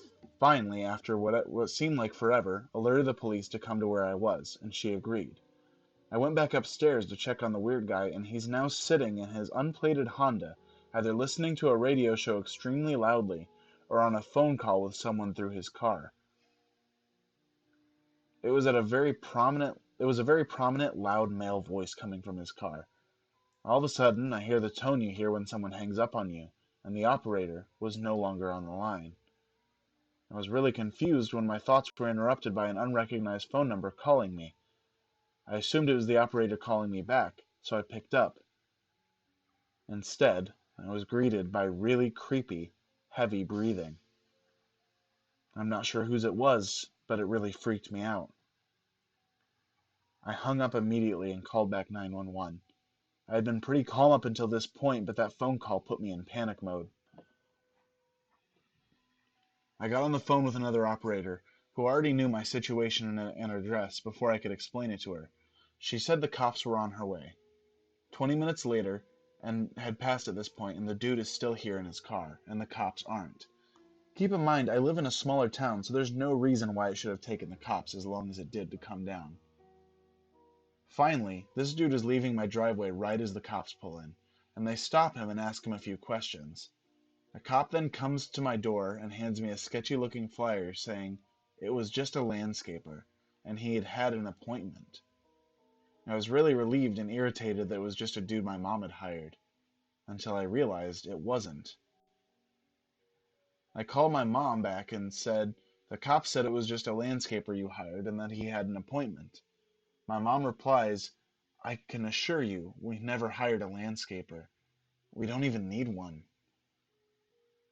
Finally, after what seemed like forever, alerted the police to come to where I was, and she agreed. I went back upstairs to check on the weird guy, and he's now sitting in his unplated Honda, either listening to a radio show extremely loudly or on a phone call with someone through his car. It was a very prominent, loud male voice coming from his car. All of a sudden, I hear the tone you hear when someone hangs up on you, and the operator was no longer on the line. I was really confused when my thoughts were interrupted by an unrecognized phone number calling me. I assumed it was the operator calling me back, so I picked up. Instead, I was greeted by really creepy, heavy breathing. I'm not sure whose it was, but it really freaked me out. I hung up immediately and called back 911. I had been pretty calm up until this point, but that phone call put me in panic mode. I got on the phone with another operator, who already knew my situation and address before I could explain it to her. She said the cops were on her way. 20 minutes later, and had passed at this point, and the dude is still here in his car, and the cops aren't. Keep in mind, I live in a smaller town, so there's no reason why it should have taken the cops as long as it did to come down. Finally, this dude is leaving my driveway right as the cops pull in, and they stop him and ask him a few questions. A cop then comes to my door and hands me a sketchy-looking flyer saying it was just a landscaper, and he had had an appointment. I was really relieved and irritated that it was just a dude my mom had hired, until I realized it wasn't. I called my mom back and said, the cop said it was just a landscaper you hired and that he had an appointment. My mom replies, I can assure you, we never hired a landscaper. We don't even need one.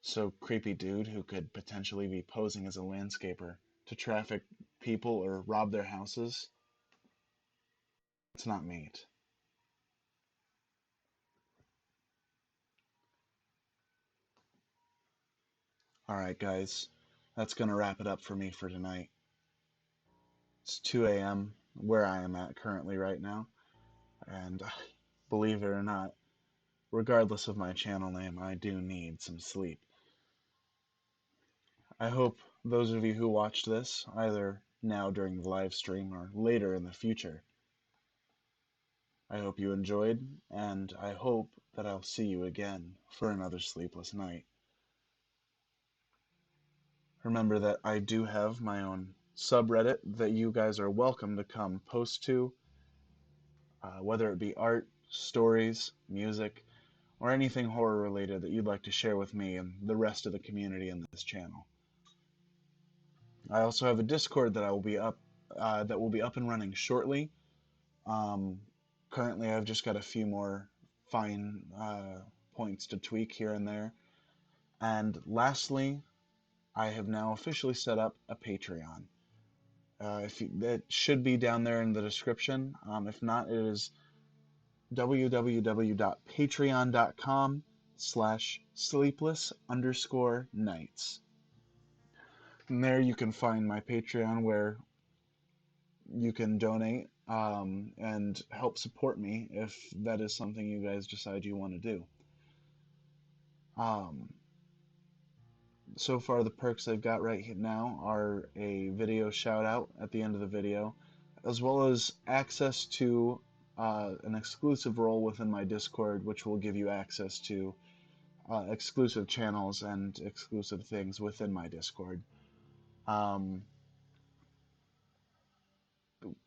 So creepy dude who could potentially be posing as a landscaper to traffic people or rob their houses. It's not meat. Alright guys, that's gonna wrap it up for me for tonight. It's 2 a.m. where I am at currently right now, and believe it or not, regardless of my channel name, I do need some sleep. I hope those of you who watched this, either now during the live stream or later in the future, I hope you enjoyed, and I hope that I'll see you again for another sleepless night. Remember that I do have my own subreddit that you guys are welcome to come post to, whether it be art, stories, music, or anything horror related that you'd like to share with me and the rest of the community in this channel. I also have a Discord that will be up and running shortly. Currently, I've just got a few more fine points to tweak here and there. And lastly, I have now officially set up a Patreon. It should be down there in the description. If not, it is www.patreon.com/sleepless_nights. And there you can find my Patreon where you can donate and help support me if that is something you guys decide you want to do. So far, the perks I've got right now are a video shout out at the end of the video, as well as access to an exclusive role within my Discord, which will give you access to exclusive channels and exclusive things within my Discord.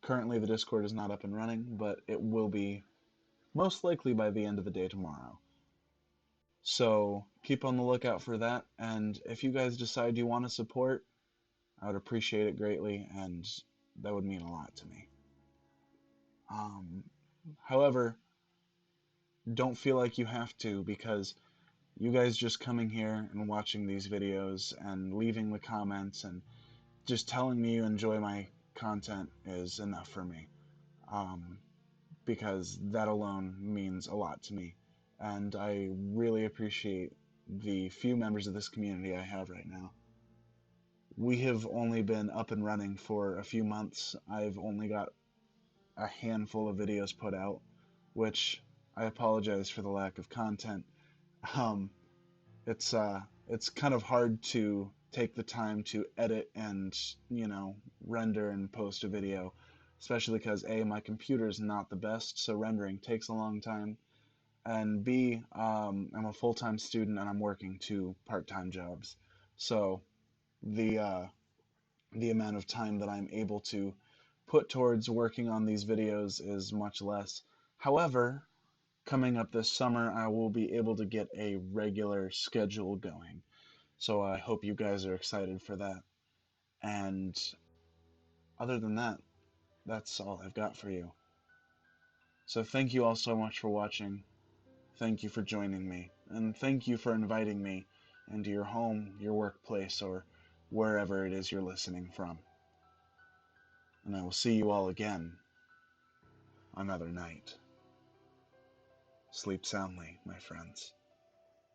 Currently, the Discord is not up and running, but it will be most likely by the end of the day tomorrow. So keep on the lookout for that, and if you guys decide you want to support, I would appreciate it greatly, and that would mean a lot to me. However, don't feel like you have to, because you guys just coming here and watching these videos and leaving the comments and just telling me you enjoy my content is enough for me, because that alone means a lot to me, and I really appreciate the few members of this community I have right now. We have only been up and running for a few months. I've only got a handful of videos put out, which I apologize for the lack of content. It's kind of hard to take the time to edit and, render and post a video, especially because A, my computer's not the best, so rendering takes a long time, and B, I'm a full-time student and I'm working two part-time jobs. So the amount of time that I'm able to put towards working on these videos is much less. However, coming up this summer, I will be able to get a regular schedule going. So I hope you guys are excited for that. And other than that, that's all I've got for you. So thank you all so much for watching. Thank you for joining me. And thank you for inviting me into your home, your workplace, or wherever it is you're listening from. And I will see you all again another night. Sleep soundly, my friends.